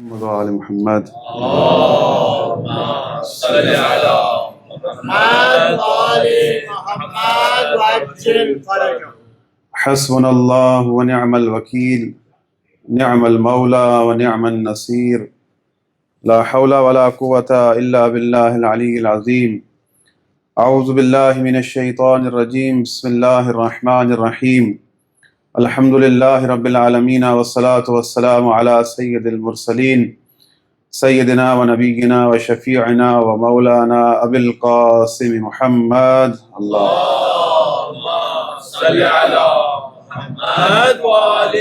محمد وآل محمد. اللهم صل على محمد وآل محمد وعجل فرجهم. حسبنا الله ونعم الوكيل، نعم المولى ونعم النصير، لا حول ولا قوة إلا بالله العلي العظيم. أعوذ بالله من الشيطان الرجيم. بسم الله الرحمن الرحيم. الحمد لله رب العالمين، والصلاة والسلام على سيد المرسلين سيدنا ونبينا وشفيعنا ومولانا أبي القاسم محمد. اللهم صل على محمد وآل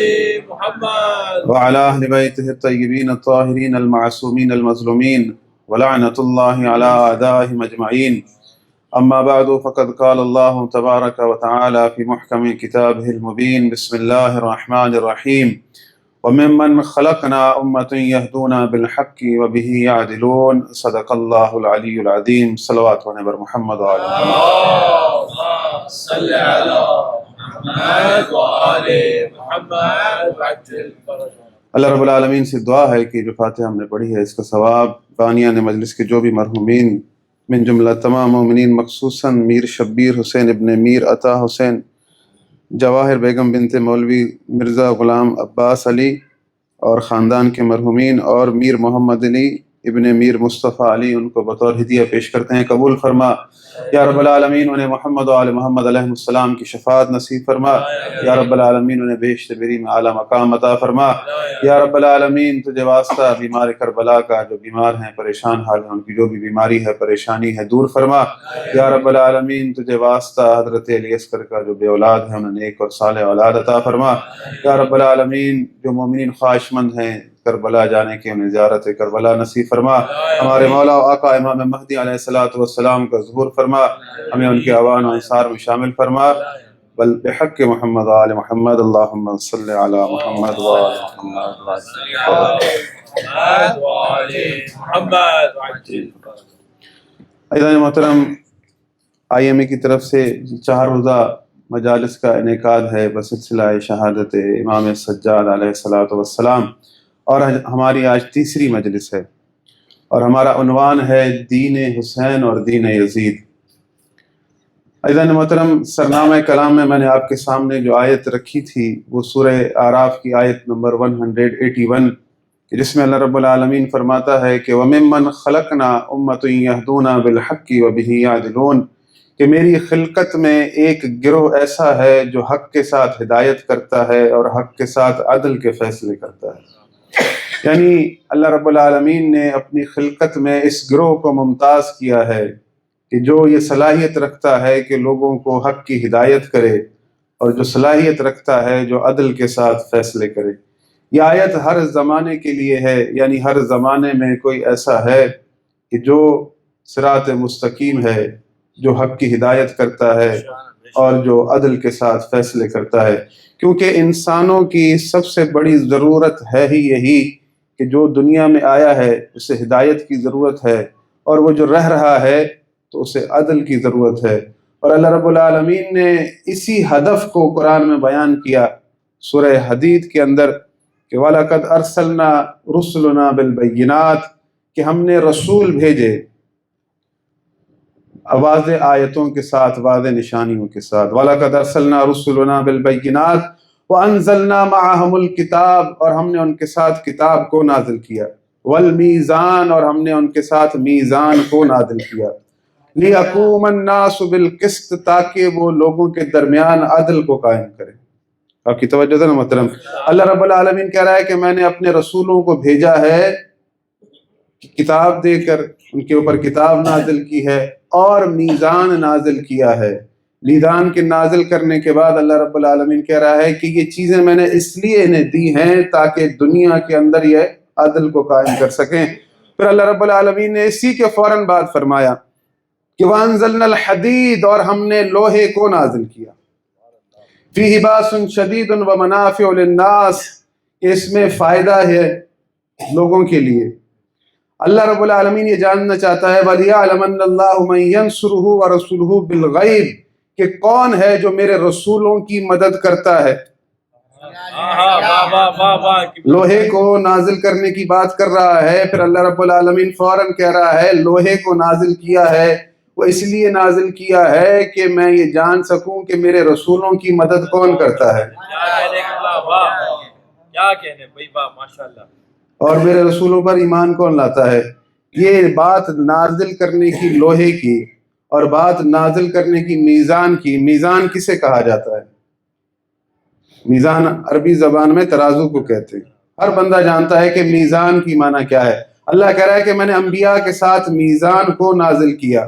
محمد وعلى أهل بيته الطيبين الطاهرين المعصومين المظلومين، ولعنة الله على أعدائهم أجمعين. أما بعد، فقد قال الله تبارك وتعالى في محكم كتابه المبين. بسم الله الرحمن الرحيم. وممن خلقنا أمة يهدون بالحق وبه يعدلون. صدق الله العلي العظيم. صلوات ونبر محمد وآل محمد. اللهم صل على محمد وآل محمد وعجل فرجهم. اللہ رب العالمین سے دعا ہے کہ جو فاتحہ ہم نے پڑھی ہے اس کا ثواب بانیان مجلس کے جو بھی مرحومین من جملہ تمام مومنین، مخصوصاً میر شبیر حسین ابن میر عطا حسین، جواہر بیگم بنت مولوی مرزا غلام عباس علی اور خاندان کے مرحومین، اور میر محمد علی ابن میر مصطفیٰ علی، ان کو بطور ہدیہ پیش کرتے ہیں. قبول فرما یا رب العالمین. انہیں محمد و آل محمد علیہ السلام کی شفاعت نصیب فرما یا رب العالمین. انہیں بیشتر بری میں اعلیٰ مقام عطا فرما یا رب العالمین. تجھے واسطہ بیمار کربلا کا، جو بیمار ہیں پریشان حال ہیں، ان کی جو بھی بیماری ہے پریشانی ہے دور فرما یا رب العالمین. تجھے واسطہ حضرت علی اصغر کا جو بے اولاد ہے انہیں نیک اور صالح اولاد عطا فرما یا رب العالمین. جو مومنین خواہش مند ہیں کربلا جانے کے، انہیں زیارت کربلا نصیب فرما. ہمارے مولا و آقا امام مہدی علیہ الصلوۃ والسلام کا ظہور فرما، ہمیں ان کے اوان و انصار میں شامل فرما. بل بحق محمد و آل محمد. اللہم صل علی محمد و آل محمد. عزیزان محترم، IMA کی طرف سے 4 روزہ مجالس کا انعقاد ہے بسلسلہ شہادت امام سجاد علیہ الصلوۃ والسلام، اور ہماری آج تیسری مجلس ہے، اور ہمارا عنوان ہے دین حسین اور دین یزید. عزیزان محترم، سرنامہ کلام میں نے آپ کے سامنے جو آیت رکھی تھی وہ سورہ اعراف کی آیت نمبر 181، جس میں اللہ رب العالمین فرماتا ہے کہ وَمِمَّنْ خَلَقْنَا أُمَّةٌ يَهْدُونَ بِالْحَقِّ وَبِهِ يَعْدِلُونَ، کہ میری خلقت میں ایک گروہ ایسا ہے جو حق کے ساتھ ہدایت کرتا ہے اور حق کے ساتھ عدل کے فیصلے کرتا ہے. یعنی اللہ رب العالمین نے اپنی خلقت میں اس گروہ کو ممتاز کیا ہے کہ جو یہ صلاحیت رکھتا ہے کہ لوگوں کو حق کی ہدایت کرے، اور جو صلاحیت رکھتا ہے جو عدل کے ساتھ فیصلے کرے. یہ آیت ہر زمانے کے لیے ہے، یعنی ہر زمانے میں کوئی ایسا ہے کہ جو صراط مستقیم ہے، جو حق کی ہدایت کرتا ہے اور جو عدل کے ساتھ فیصلے کرتا ہے. کیونکہ انسانوں کی سب سے بڑی ضرورت ہے ہی یہی کہ جو دنیا میں آیا ہے اسے ہدایت کی ضرورت ہے، اور وہ جو رہ رہا ہے تو اسے عدل کی ضرورت ہے. اور اللہ رب العالمین نے اسی ہدف کو قرآن میں بیان کیا سورہ حدید کے اندر کہ وَلَقَدْ أَرْسَلْنَا رُسُلُنَا بِالْبَيِّنَاتِ، کہ ہم نے رسول بھیجے واضح آیتوں کے ساتھ، واضح نشانیوں کے ساتھ. وَلَقَدْ أَرْسَلْنَا رُسُلُنَا بِالْبَيِّنَاتِ وَأَنزَلْنَا مَعَهُمُ الْكِتَابَ، اور ہم نے ان کے ساتھ کتاب کو نازل کیا. وَالْمِيزَانَ، اور ہم نے ان کے ساتھ میزان کو نازل کیا. لِيَقُومَ النَّاسُ بِالْقِسْطِ، تاکہ وہ لوگوں کے درمیان عدل کو قائم کریں. آپ کی توجہ ہے نا محترم؟ اللہ رب العالمین کہہ رہا ہے کہ میں نے اپنے رسولوں کو بھیجا ہے کتاب دے کر، ان کے اوپر کتاب نازل کی ہے اور میزان نازل کیا ہے. میزان کے نازل کرنے کے بعد اللہ رب العالمین کہہ رہا ہے کہ یہ چیزیں میں نے اس لیے انہیں دی ہیں تاکہ دنیا کے اندر یہ عدل کو قائم کر سکیں. پھر اللہ رب العالمین نے اسی کے فوراً بعد فرمایا کہ وَأَنزَلْنَا الْحَدِيدَ، اور ہم نے لوہے کو نازل کیا. فِيهِ بَأْسٌ شَدِيدٌ وَمَنَافِعُ لِلنَّاسِ، کہ اس میں فائدہ ہے لوگوں کے لیے. اللہ رب العالمین یہ جاننا چاہتا ہے وَلِيَعْلَمَنَّ اللَّهُ مَن يَنْصُرُهُ وَرَسُولُهُ بِالْغَيْبِ، کہ کون ہے جو میرے رسولوں کی مدد کرتا ہے لوہے کو نازل کرنے کی بات کر رہا ہے، پھر اللہ رب العالمین فوراً کہہ رہا ہے لوہے کو نازل کیا ہے، وہ اس لیے نازل کیا ہے کہ میں یہ جان سکوں کہ میرے رسولوں کی مدد کون کرتا ہے، کیا کہنے بھائی، ماشاءاللہ، اور اور میرے رسولوں پر ایمان کون لاتا ہے۔ یہ بات نازل کرنے کی لوہے کی اور بات نازل کرنے کی میزان کی، میزان کسے کہا جاتا ہے؟ میزان عربی زبان میں ترازو کو کہتے ہیں، ہر بندہ جانتا ہے کہ میزان کی معنی کیا ہے۔ اللہ کہہ رہا ہے کہ میں نے انبیاء کے ساتھ میزان کو نازل کیا۔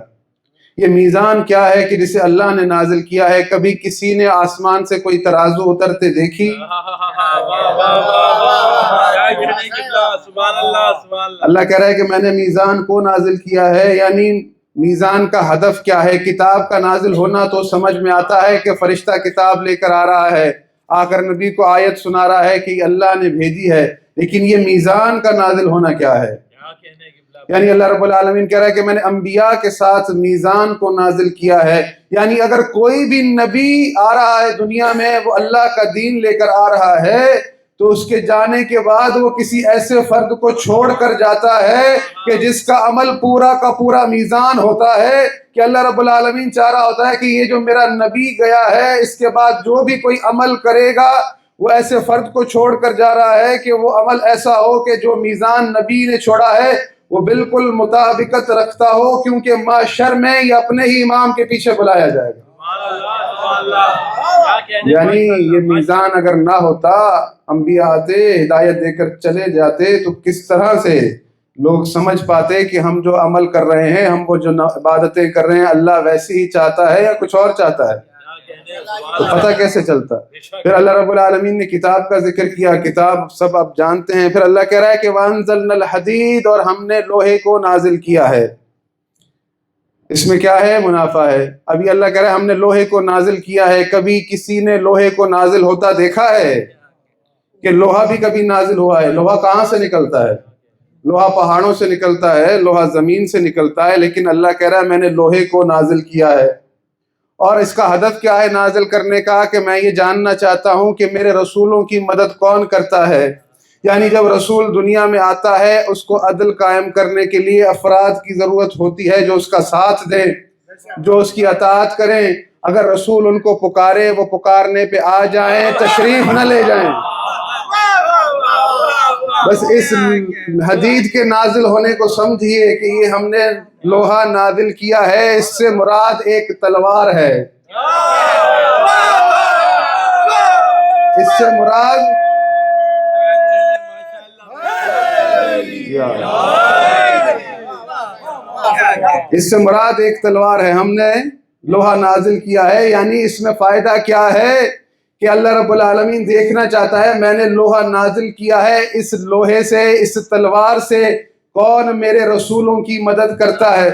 یہ میزان کیا ہے کہ جسے اللہ نے نازل کیا ہے؟ کبھی کسی نے آسمان سے کوئی ترازو اترتے دیکھی؟ اللہ کہہ رہا ہے کہ میں نے میزان کو نازل کیا ہے، یعنی میزان کا ہدف کیا ہے؟ کتاب کا نازل ہونا تو سمجھ میں آتا ہے کہ فرشتہ کتاب لے کر آ رہا ہے، آ کر نبی کو آیت سنا رہا ہے کہ اللہ نے بھیجی ہے، لیکن یہ میزان کا نازل ہونا کیا ہے؟ یعنی اللہ رب العالمین کہہ رہا ہے کہ میں نے انبیاء کے ساتھ میزان کو نازل کیا ہے، یعنی اگر کوئی بھی نبی آ رہا ہے دنیا میں، وہ اللہ کا دین لے کر آ رہا ہے، تو اس کے جانے کے بعد وہ کسی ایسے فرد کو چھوڑ کر جاتا ہے کہ جس کا عمل پورا کا پورا میزان ہوتا ہے، کہ اللہ رب العالمین چاہ رہا ہوتا ہے کہ یہ جو میرا نبی گیا ہے، اس کے بعد جو بھی کوئی عمل کرے گا وہ ایسے فرد کو چھوڑ کر جا رہا ہے کہ وہ عمل ایسا ہو کہ جو میزان نبی نے چھوڑا ہے وہ بالکل مطابقت رکھتا ہو، کیونکہ معاشر میں یہ اپنے ہی امام کے پیچھے بلایا جائے گا۔ یعنی یہ میزان اگر نہ ہوتا، انبیاء آتے ہدایت دے کر چلے جاتے، تو کس طرح سے لوگ سمجھ پاتے کہ ہم جو عمل کر رہے ہیں، ہم وہ جو عبادتیں کر رہے ہیں، اللہ ویسے ہی چاہتا ہے یا کچھ اور چاہتا ہے؟ تو پتہ کیسے چلتا؟ پھر اللہ رب العالمین نے کتاب کا ذکر کیا، کتاب سب آپ جانتے ہیں۔ پھر اللہ کہہ رہا ہے کہ وَأَنزَلْنَا الْحَدِيدَ، اور ہم نے لوہے کو نازل کیا ہے۔ اس میں کیا ہے؟ منافع ہے۔ ابھی اللہ کہہ رہا ہے ہم نے لوہے کو نازل کیا ہے۔ کبھی کسی نے لوہے کو نازل ہوتا دیکھا ہے؟ کہ لوہا بھی کبھی نازل ہوا ہے؟ لوہا کہاں سے نکلتا ہے؟ لوہا پہاڑوں سے نکلتا ہے، لوہا زمین سے نکلتا ہے، لیکن اللہ کہہ رہا ہے میں نے لوہے کو نازل کیا ہے۔ اور اس کا ہدف کیا ہے نازل کرنے کا؟ کہ میں یہ جاننا چاہتا ہوں کہ میرے رسولوں کی مدد کون کرتا ہے۔ یعنی جب رسول دنیا میں آتا ہے، اس کو عدل قائم کرنے کے لیے افراد کی ضرورت ہوتی ہے جو اس کا ساتھ دیں، جو اس کی اطاعت کریں۔ اگر رسول ان کو پکارے، وہ پکارنے پہ آ جائیں، تشریف نہ لے جائیں۔ بس اس حدید کے نازل ہونے کو سمجھیے کہ یہ ہم نے لوہا نازل کیا ہے، اس سے مراد ایک تلوار ہے۔ اس سے مراد ایک تلوار ہے۔ ہم نے لوہا نازل کیا ہے، یعنی اس میں فائدہ کیا ہے کہ اللہ رب العالمین دیکھنا چاہتا ہے میں نے لوہا نازل کیا ہے، اس لوہے سے، اس تلوار سے کون میرے رسولوں کی مدد کرتا ہے۔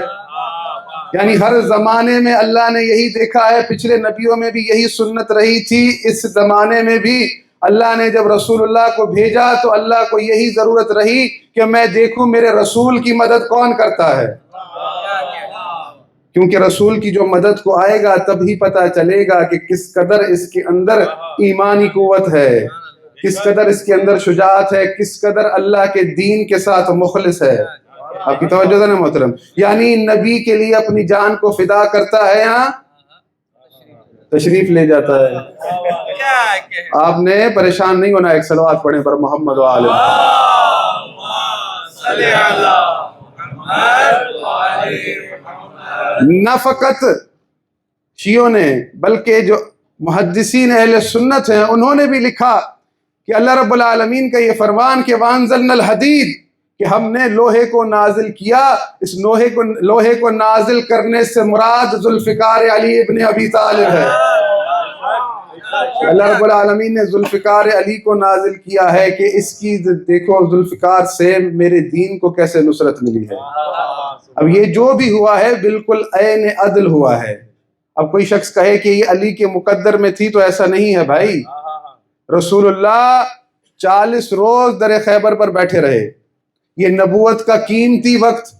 یعنی ہر زمانے میں اللہ نے یہی دیکھا ہے، پچھلے نبیوں میں بھی یہی سنت رہی تھی، اس زمانے میں بھی اللہ نے جب رسول اللہ کو بھیجا تو اللہ کو یہی ضرورت رہی کہ میں دیکھوں میرے رسول کی مدد کون کرتا ہے، کیونکہ رسول کی جو مدد کو آئے گا تب ہی پتہ چلے گا کہ کس قدر اس کے اندر ایمانی قوت ہے، کس قدر اس کے اندر شجاعت ہے، کس قدر اللہ کے دین کے ساتھ مخلص ہے۔ آپ کی توجہ ہے محترم؟ یعنی نبی کے لیے اپنی جان کو فدا کرتا ہے، ہاں تشریف لے جاتا ہے۔ آپ نے پریشان نہیں ہونا، ایک صلوات پڑھیں پر محمد و آل نہ فقط شیعوں نے بلکہ جو محدثین اہل سنت ہیں انہوں نے بھی لکھا کہ اللہ رب العالمین کا یہ فرمان کہ وَأَنزَلْنَا الْحَدِيدَ، کہ ہم نے لوہے کو نازل کیا، اس لوہے کو نازل کرنے سے مراد ذوالفقار علی ابن ابی طالب ہے۔ اللہ رب العالمین نے ذوالفقار علی کو نازل کیا ہے کہ اس کی دیکھو ذوالفقار سے میرے دین کو کیسے نصرت ملی ہے۔ اب یہ جو بھی ہوا ہے بالکل عین عدل ہوا ہے۔ اب کوئی شخص کہے کہ یہ علی کے مقدر میں تھی، تو ایسا نہیں ہے بھائی۔ رسول اللہ 40 روز در خیبر پر بیٹھے رہے، یہ نبوت کا قیمتی وقت،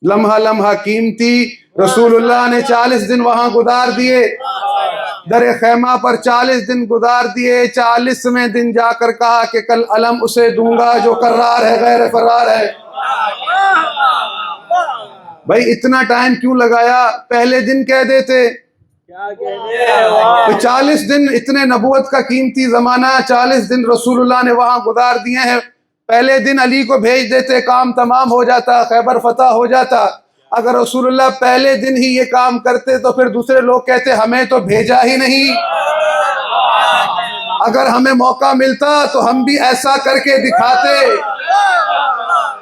لمحہ لمحہ قیمتی، رسول اللہ نے 40 دن وہاں گزار دیے، در خیمہ پر 40 دن گزار دیے، 40ویں دن جا کر کہا کہ کل علم اسے دوں گا جو قرار ہے غیر فرار ہے۔ بھائی اتنا ٹائم کیوں لگایا؟ پہلے دن کہہ دیتے۔ 40 دن اتنے نبوت کا قیمتی زمانہ، 40 دن رسول اللہ نے وہاں گزار دیے ہیں، پہلے دن علی کو بھیج دیتے، کام تمام ہو جاتا، خیبر فتح ہو جاتا۔ اگر رسول اللہ پہلے دن ہی یہ کام کرتے تو پھر دوسرے لوگ کہتے ہمیں تو بھیجا ہی نہیں۔ اگر ہمیں موقع ملتا تو ہم بھی ایسا کر کے دکھاتے۔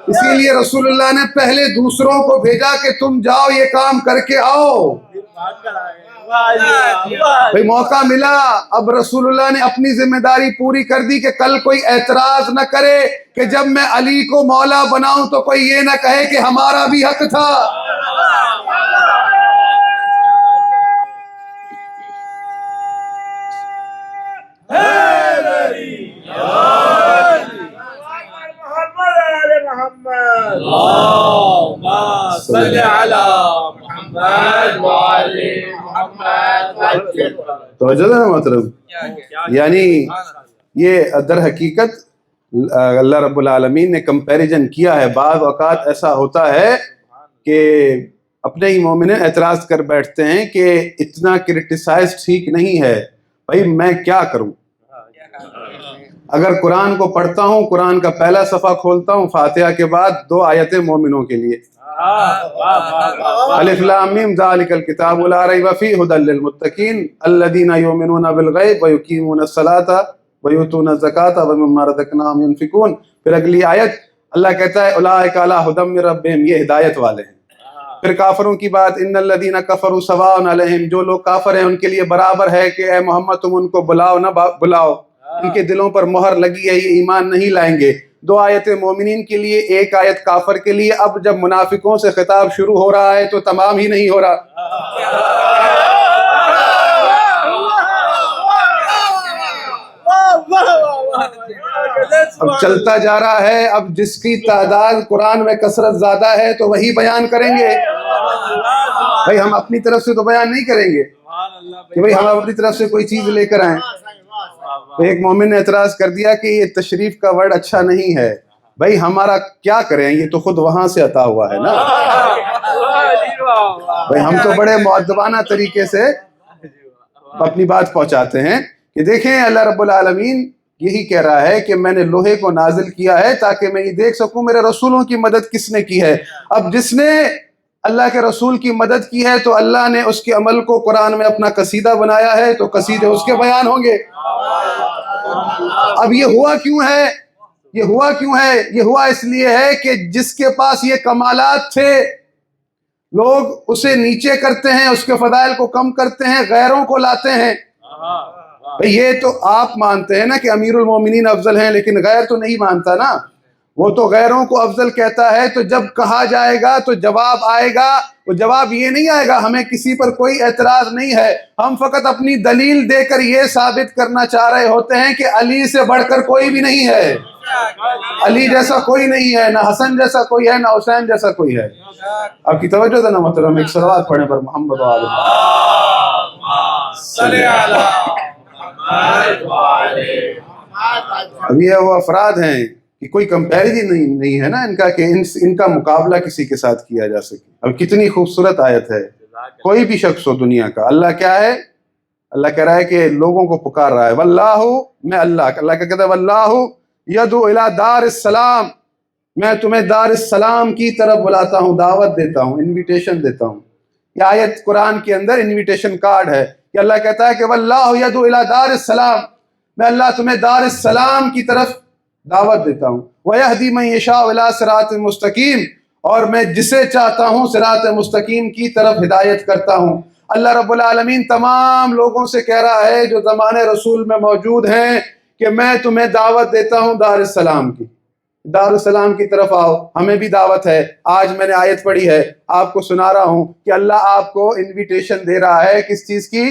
اسی لیے رسول اللہ نے پہلے دوسروں کو بھیجا کہ تم جاؤ یہ کام کر کے آؤ۔ بھئی موقع ملا، اب رسول اللہ نے اپنی ذمہ داری پوری کر دی کہ کل کوئی اعتراض نہ کرے کہ جب میں علی کو مولا بناؤں تو کوئی یہ نہ کہے کہ ہمارا بھی حق تھا۔ توجہ ہے مطلب، یعنی یہ در حقیقت اللہ رب العالمین نے کمپیریزن کیا ہے۔ بعض اوقات ایسا ہوتا ہے کہ اپنے ہی مومنین اعتراض کر بیٹھتے ہیں کہ اتنا کرٹیسائز ٹھیک نہیں ہے۔ بھائی میں کیا کروں؟ اگر قرآن کو پڑھتا ہوں، قرآن کا پہلا صفحہ کھولتا ہوں، فاتحہ کے بعد 2 آیتیں مومنوں کے لیے، الف لام میم ذالک الکتاب لا ریب فیہ ھدی للمتقین الذین یؤمنون بالغیب ویقیمون الصلاۃ ویؤتون الزکاۃ ومما رزقناہم ینفقون۔ پھر اگلی آیت اللہ کہتا ہے اولئک علی ھدی من ربہم، یہ ہدایت والے ہیں۔ پھر کافروں کی بات، ان الذین کفروا سواء علیہم، جو لوگ کافر ہیں ان کے لیے برابر ہے کہ اے محمد تم ان کو بلاؤ نہ بلاؤ، ان کے دلوں پر مہر لگی ہے، یہ ایمان نہیں لائیں گے۔ 2 آیتیں مومنین کے لیے، 1 آیت کافر کے لیے۔ اب جب منافقوں سے خطاب شروع ہو رہا ہے تو تمام ہی نہیں ہو رہا۔ اب چلتا جا رہا ہے، اب جس کی تعداد قرآن میں کثرت زیادہ ہے تو وہی بیان کریں گے۔ بھائی ہم اپنی طرف سے تو بیان نہیں کریں گے کہ بھئی ہم اپنی طرف سے کوئی چیز لے کر آئیں۔ تو ایک مومن نے اعتراض کر دیا کہ یہ تشریف کا ورڈ اچھا نہیں ہے۔ بھائی ہمارا کیا کریں، یہ تو خود وہاں سے عطا ہوا ہے نا۔ بھئی ہم تو بڑے مؤدبانہ طریقے سے اپنی بات پہنچاتے ہیں کہ دیکھیں اللہ رب العالمین یہی کہہ رہا ہے کہ میں نے لوہے کو نازل کیا ہے تاکہ میں یہ دیکھ سکوں میرے رسولوں کی مدد کس نے کی ہے۔ اب جس نے اللہ کے رسول کی مدد کی ہے تو اللہ نے اس کے عمل کو قرآن میں اپنا قصیدہ بنایا ہے، تو قصیدے اس کے بیان ہوں گے۔ اب یہ ہوا کیوں ہے؟ یہ ہوا اس لیے ہے کہ جس کے پاس یہ کمالات تھے لوگ اسے نیچے کرتے ہیں، اس کے فضائل کو کم کرتے ہیں، غیروں کو لاتے ہیں۔ یہ تو آپ مانتے ہیں نا کہ امیر المومنین افضل ہیں، لیکن غیر تو نہیں مانتا نا، وہ تو غیروں کو افضل کہتا ہے۔ تو جب کہا جائے گا تو جواب آئے گا، وہ جواب یہ نہیں آئے گا ہمیں کسی پر کوئی اعتراض نہیں ہے، ہم فقط اپنی دلیل دے کر یہ ثابت کرنا چاہ رہے ہوتے ہیں کہ علی سے بڑھ کر کوئی بھی نہیں ہے، علی جیسا کوئی نہیں ہے، نہ حسن جیسا کوئی ہے، نہ حسین جیسا کوئی ہے۔ آپ کی توجہ تھا نا محترم، ایک صلوات پڑھیں پر محمد و آلہ اب یہ وہ افراد ہیں کہ کوئی کمپیریزن نہیں ہے نا ان کا کہ ان کا مقابلہ کسی کے ساتھ کیا جا سکے۔ اب کتنی خوبصورت آیت ہے، کوئی بھی شخص ہو دنیا کا، اللہ کیا ہے؟ اللہ کہہ رہا ہے کہ لوگوں کو پکار رہا ہے، واللہ، میں اللہ کیا کہتا ہے؟ واللہ یدعو الی دار السلام، میں تمہیں دار السلام کی طرف بلاتا ہوں، دعوت دیتا ہوں، انویٹیشن دیتا ہوں۔ یہ آیت قرآن کے اندر انویٹیشن کارڈ ہے کہ اللہ کہتا ہے کہ واللہ یدعو الی دار السلام، میں اللہ تمہیں دار السلام کی طرف دعوت دیتا ہوں۔ وَيَهْدِي مَن يَشَاءُ إِلَىٰ صِرَاطٍ مُسْتَقِيمٍ، اور میں جسے چاہتا ہوں صراط مستقیم کی طرف ہدایت کرتا ہوں۔ اللہ رب العالمین تمام لوگوں سے کہہ رہا ہے جو زمانے رسول میں موجود ہیں کہ میں تمہیں دعوت دیتا ہوں دار السلام کی، دار السلام کی طرف آؤ۔ ہمیں بھی دعوت ہے، آج میں نے آیت پڑھی ہے، آپ کو سنا رہا ہوں کہ اللہ آپ کو انویٹیشن دے رہا ہے کس چیز کی؟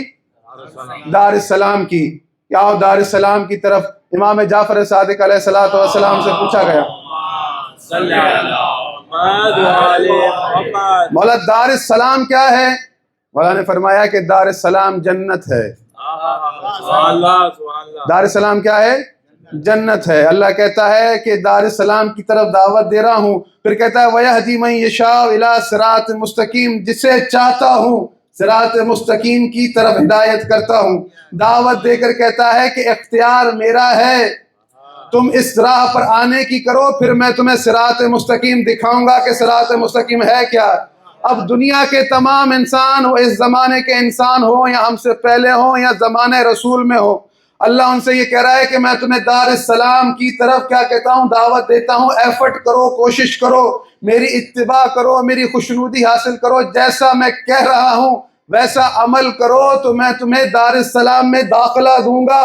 دار السلام کی۔ کہ آؤ دار السلام کی طرف۔ امام جعفر صادق علیہ السلام سے پوچھا گیا مولا دار السلام کیا ہے؟ مولا نے فرمایا کہ دار السلام جنت ہے۔ سبحان اللہ سبحان اللہ. دار السلام کیا ہے؟ جنت ہے. اللہ کہتا ہے کہ دار السلام کی طرف دعوت دے رہا ہوں. پھر کہتا ہے وَيَهْدِي مَن يَشَاءُ إِلَىٰ صِرَاطٍ مُسْتَقِيمٍ، جسے چاہتا ہوں صراط مستقیم کی طرف ہدایت کرتا ہوں. دعوت دے کر کہتا ہے کہ اختیار میرا ہے، تم اس راہ پر آنے کی کرو، پھر میں تمہیں صراط مستقیم دکھاؤں گا کہ صراط مستقیم ہے کیا. اب دنیا کے تمام انسان ہو، اس زمانے کے انسان ہو یا ہم سے پہلے ہوں یا زمانے رسول میں ہو، اللہ ان سے یہ کہہ رہا ہے کہ میں تمہیں دار السلام کی طرف کیا کہتا ہوں؟ دعوت دیتا ہوں. ایفرٹ کرو، کوشش کرو، میری اتباع کرو، میری خوشنودی حاصل کرو، جیسا میں کہہ رہا ہوں ویسا عمل کرو تو میں تمہیں دار السلام میں داخلہ دوں گا،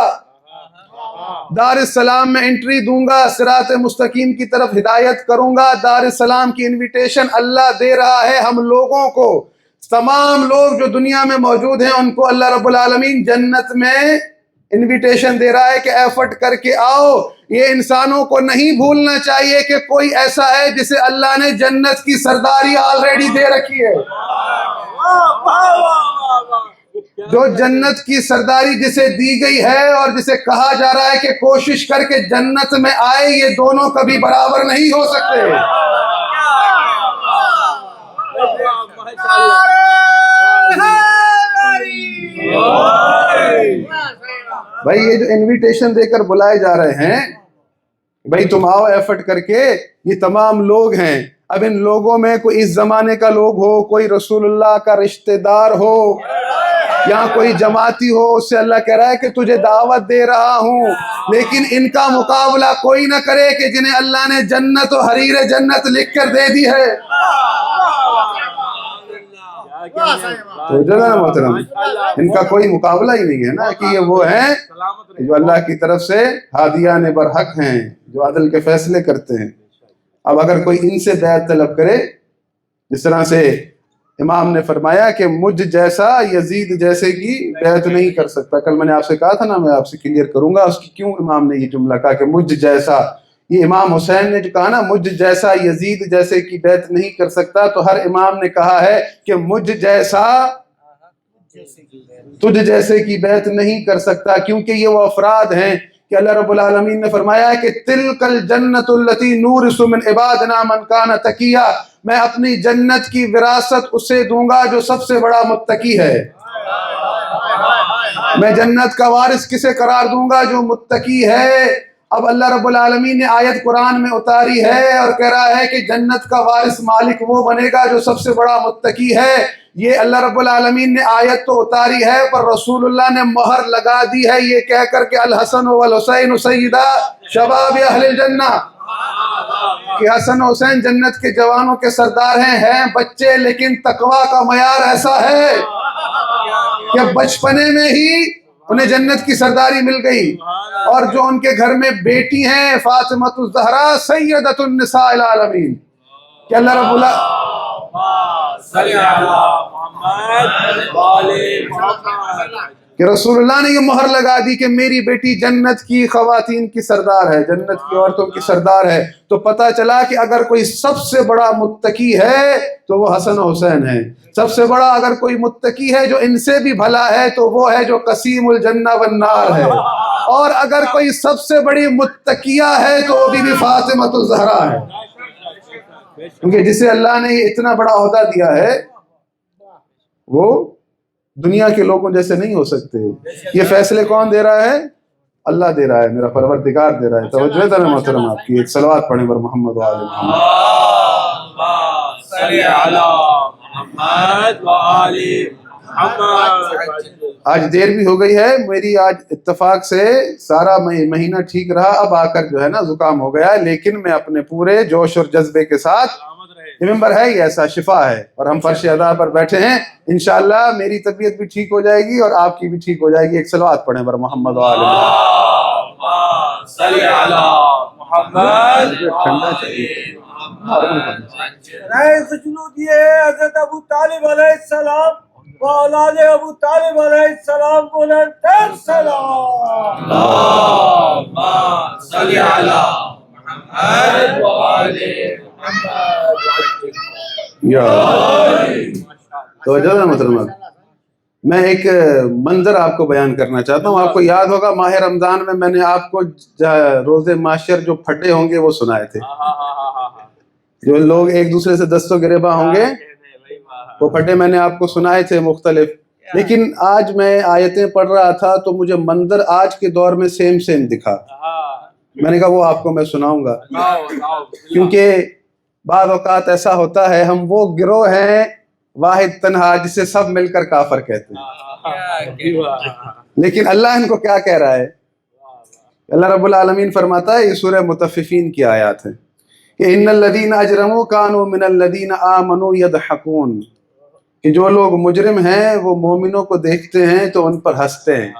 دار السلام میں انٹری دوں گا، صراط مستقیم کی طرف ہدایت کروں گا. دار السلام کی انویٹیشن اللہ دے رہا ہے ہم لوگوں کو. تمام لوگ جو دنیا میں موجود ہیں ان کو اللہ رب العالمین جنت میں انویٹیشن دے رہا ہے کہ ایفرٹ کر کے آؤ. یہ انسانوں کو نہیں بھولنا چاہیے کہ کوئی ایسا ہے جسے اللہ نے جنت کی سرداری آلریڈی دے رکھی ہے. جو جنت کی سرداری جسے دی گئی ہے اور جسے کہا جا رہا ہے کہ کوشش کر کے جنت میں آئے، یہ دونوں کبھی برابر نہیں ہو سکتے. بھائی یہ جو انویٹیشن دے کر بلائے جا رہے ہیں، بھائی تم آؤ ایفرٹ کر کے، یہ تمام لوگ ہیں. اب ان لوگوں میں کوئی اس زمانے کا لوگ ہو، کوئی رسول اللہ کا رشتہ دار ہو یا کوئی جماعتی ہو، اس سے اللہ کہہ رہا ہے کہ تجھے دعوت دے رہا ہوں، لیکن ان کا مقابلہ کوئی نہ کرے کہ جنہیں اللہ نے جنت و حریر جنت لکھ کر دے دی ہے. تو جو ہے نا محترم، ان کا کوئی مقابلہ ہی نہیں ہے نا، کہ یہ وہ ہیں جو اللہ کی طرف سے ہادیان برحق ہیں، جو عدل کے فیصلے کرتے ہیں. اب اگر کوئی ان سے بیعت طلب کرے، جس طرح سے امام نے فرمایا کہ مجھ جیسا یزید جیسے کی بیعت نہیں کر سکتا. کل میں نے آپ سے کہا تھا نا، میں آپ سے کلیئر کروں گا اس کی کیوں امام نے یہ جملہ کہا کہ مجھ جیسا. یہ امام حسین نے جو کہا نا مجھ جیسا یزید جیسے کی بیعت نہیں کر سکتا، تو ہر امام نے کہا ہے کہ مجھ جیسا تجھ جیسے کی بیعت نہیں کر سکتا، کیونکہ یہ وہ افراد ہیں کہ اللہ رب العالمین نے فرمایا ہے کہ تلک الجنت التی نورث من عبادنا من کان تقیا، میں اپنی جنت کی وراثت اسے دوں گا جو سب سے بڑا متقی ہے. میں جنت کا وارث کسے قرار دوں گا؟ جو متقی ہے. اب اللہ رب العالمین نے آیت قرآن میں اتاری ہے اور کہہ رہا ہے کہ جنت کا وارث مالک وہ بنے گا جو سب سے بڑا متقی ہے. یہ اللہ رب العالمین نے آیت تو اتاری ہے، پر رسول اللہ نے مہر لگا دی ہے یہ کہہ کر کہ الحسن والحسین سیدا شباب اہل الجنہ، کہ حسن و حسین جنت کے جوانوں کے سردار ہیں بچے، لیکن تقویٰ کا معیار ایسا ہے کہ بچپنے میں ہی انہیں جنت کی سرداری مل گئی. اور جو ان کے گھر میں بیٹی ہیں فاطمہ الزہرا سیدۃ النساء العالمین، کہ اللہ رب کہ رسول اللہ نے یہ مہر لگا دی کہ میری بیٹی جنت کی خواتین کی سردار ہے، جنت کی عورتوں کی سردار ہے. تو پتہ چلا کہ اگر کوئی سب سے بڑا متقی ہے تو وہ حسن و حسین ہے. سب سے بڑا اگر کوئی متقی ہے جو ان سے بھی بھلا ہے تو وہ ہے جو قسیم الجنہ والنار ہے. اور اگر کوئی سب سے بڑی متقیہ ہے تو وہ بھی فاطمہ الزہرا ہے، کیونکہ جسے اللہ نے یہ اتنا بڑا عہدہ دیا ہے وہ دنیا کے لوگوں جیسے نہیں ہو سکتے. یہ فیصلے کون دے رہا ہے؟ اللہ دے رہا ہے، میرا پروردگار دے رہا ہے. توجہ ہے نا محترم آپ کی؟ ایک صلوات پڑھیں بر محمد و آل محمد. آج دیر بھی ہو گئی ہے میری، آج اتفاق سے سارا مہینہ ٹھیک رہا، اب آ کر جو ہے نا زکام ہو گیا ہے، لیکن میں اپنے پورے جوش اور جذبے کے ساتھ، یہ ممبر ہے ہی ایسا، شفا ہے، اور ہم فرش ادا پر بیٹھے ہیں. انشاءاللہ میری طبیعت بھی ٹھیک ہو جائے گی اور آپ کی بھی ٹھیک ہو جائے گی. ایک صلوات پڑھیں بر محمد و آل محمد. ٹھنڈا چاہیے. حضرت ابو طالب علیہ السلام و اولاد ابو طالب علیہ السلام بلند سلام. اللہم صلی علی محمد و آل محمد. یا تو جو ہے محترم میں ایک منظر آپ کو بیان کرنا چاہتا ہوں. آپ کو یاد ہوگا ماہ رمضان میں نے آپ کو روز معاشر جو پھٹے ہوں گے وہ سنائے تھے. جو لوگ ایک دوسرے سے دستوں گریباں ہوں گے وہ پھٹے میں نے آپ کو سنائے تھے مختلف. لیکن آج میں آیتیں پڑھ رہا تھا تو مجھے منظر آج کے دور میں سیم دکھا. میں نے کہا وہ آپ کو میں سناؤں گا، کیونکہ بعض اوقات ایسا ہوتا ہے ہم وہ گروہ ہیں واحد تنہا جسے سب مل کر کافر کہتے ہیں، لیکن اللہ ان کو کیا کہہ رہا ہے؟ اللہ رب العالمین فرماتا ہے، یہ سورہ مطففین کی آیات ہے کہ ان الذین اجرموا کانوا من الذین آمنوا یضحکون، کہ جو لوگ مجرم ہیں وہ مومنوں کو دیکھتے ہیں تو ان پر ہنستے ہیں.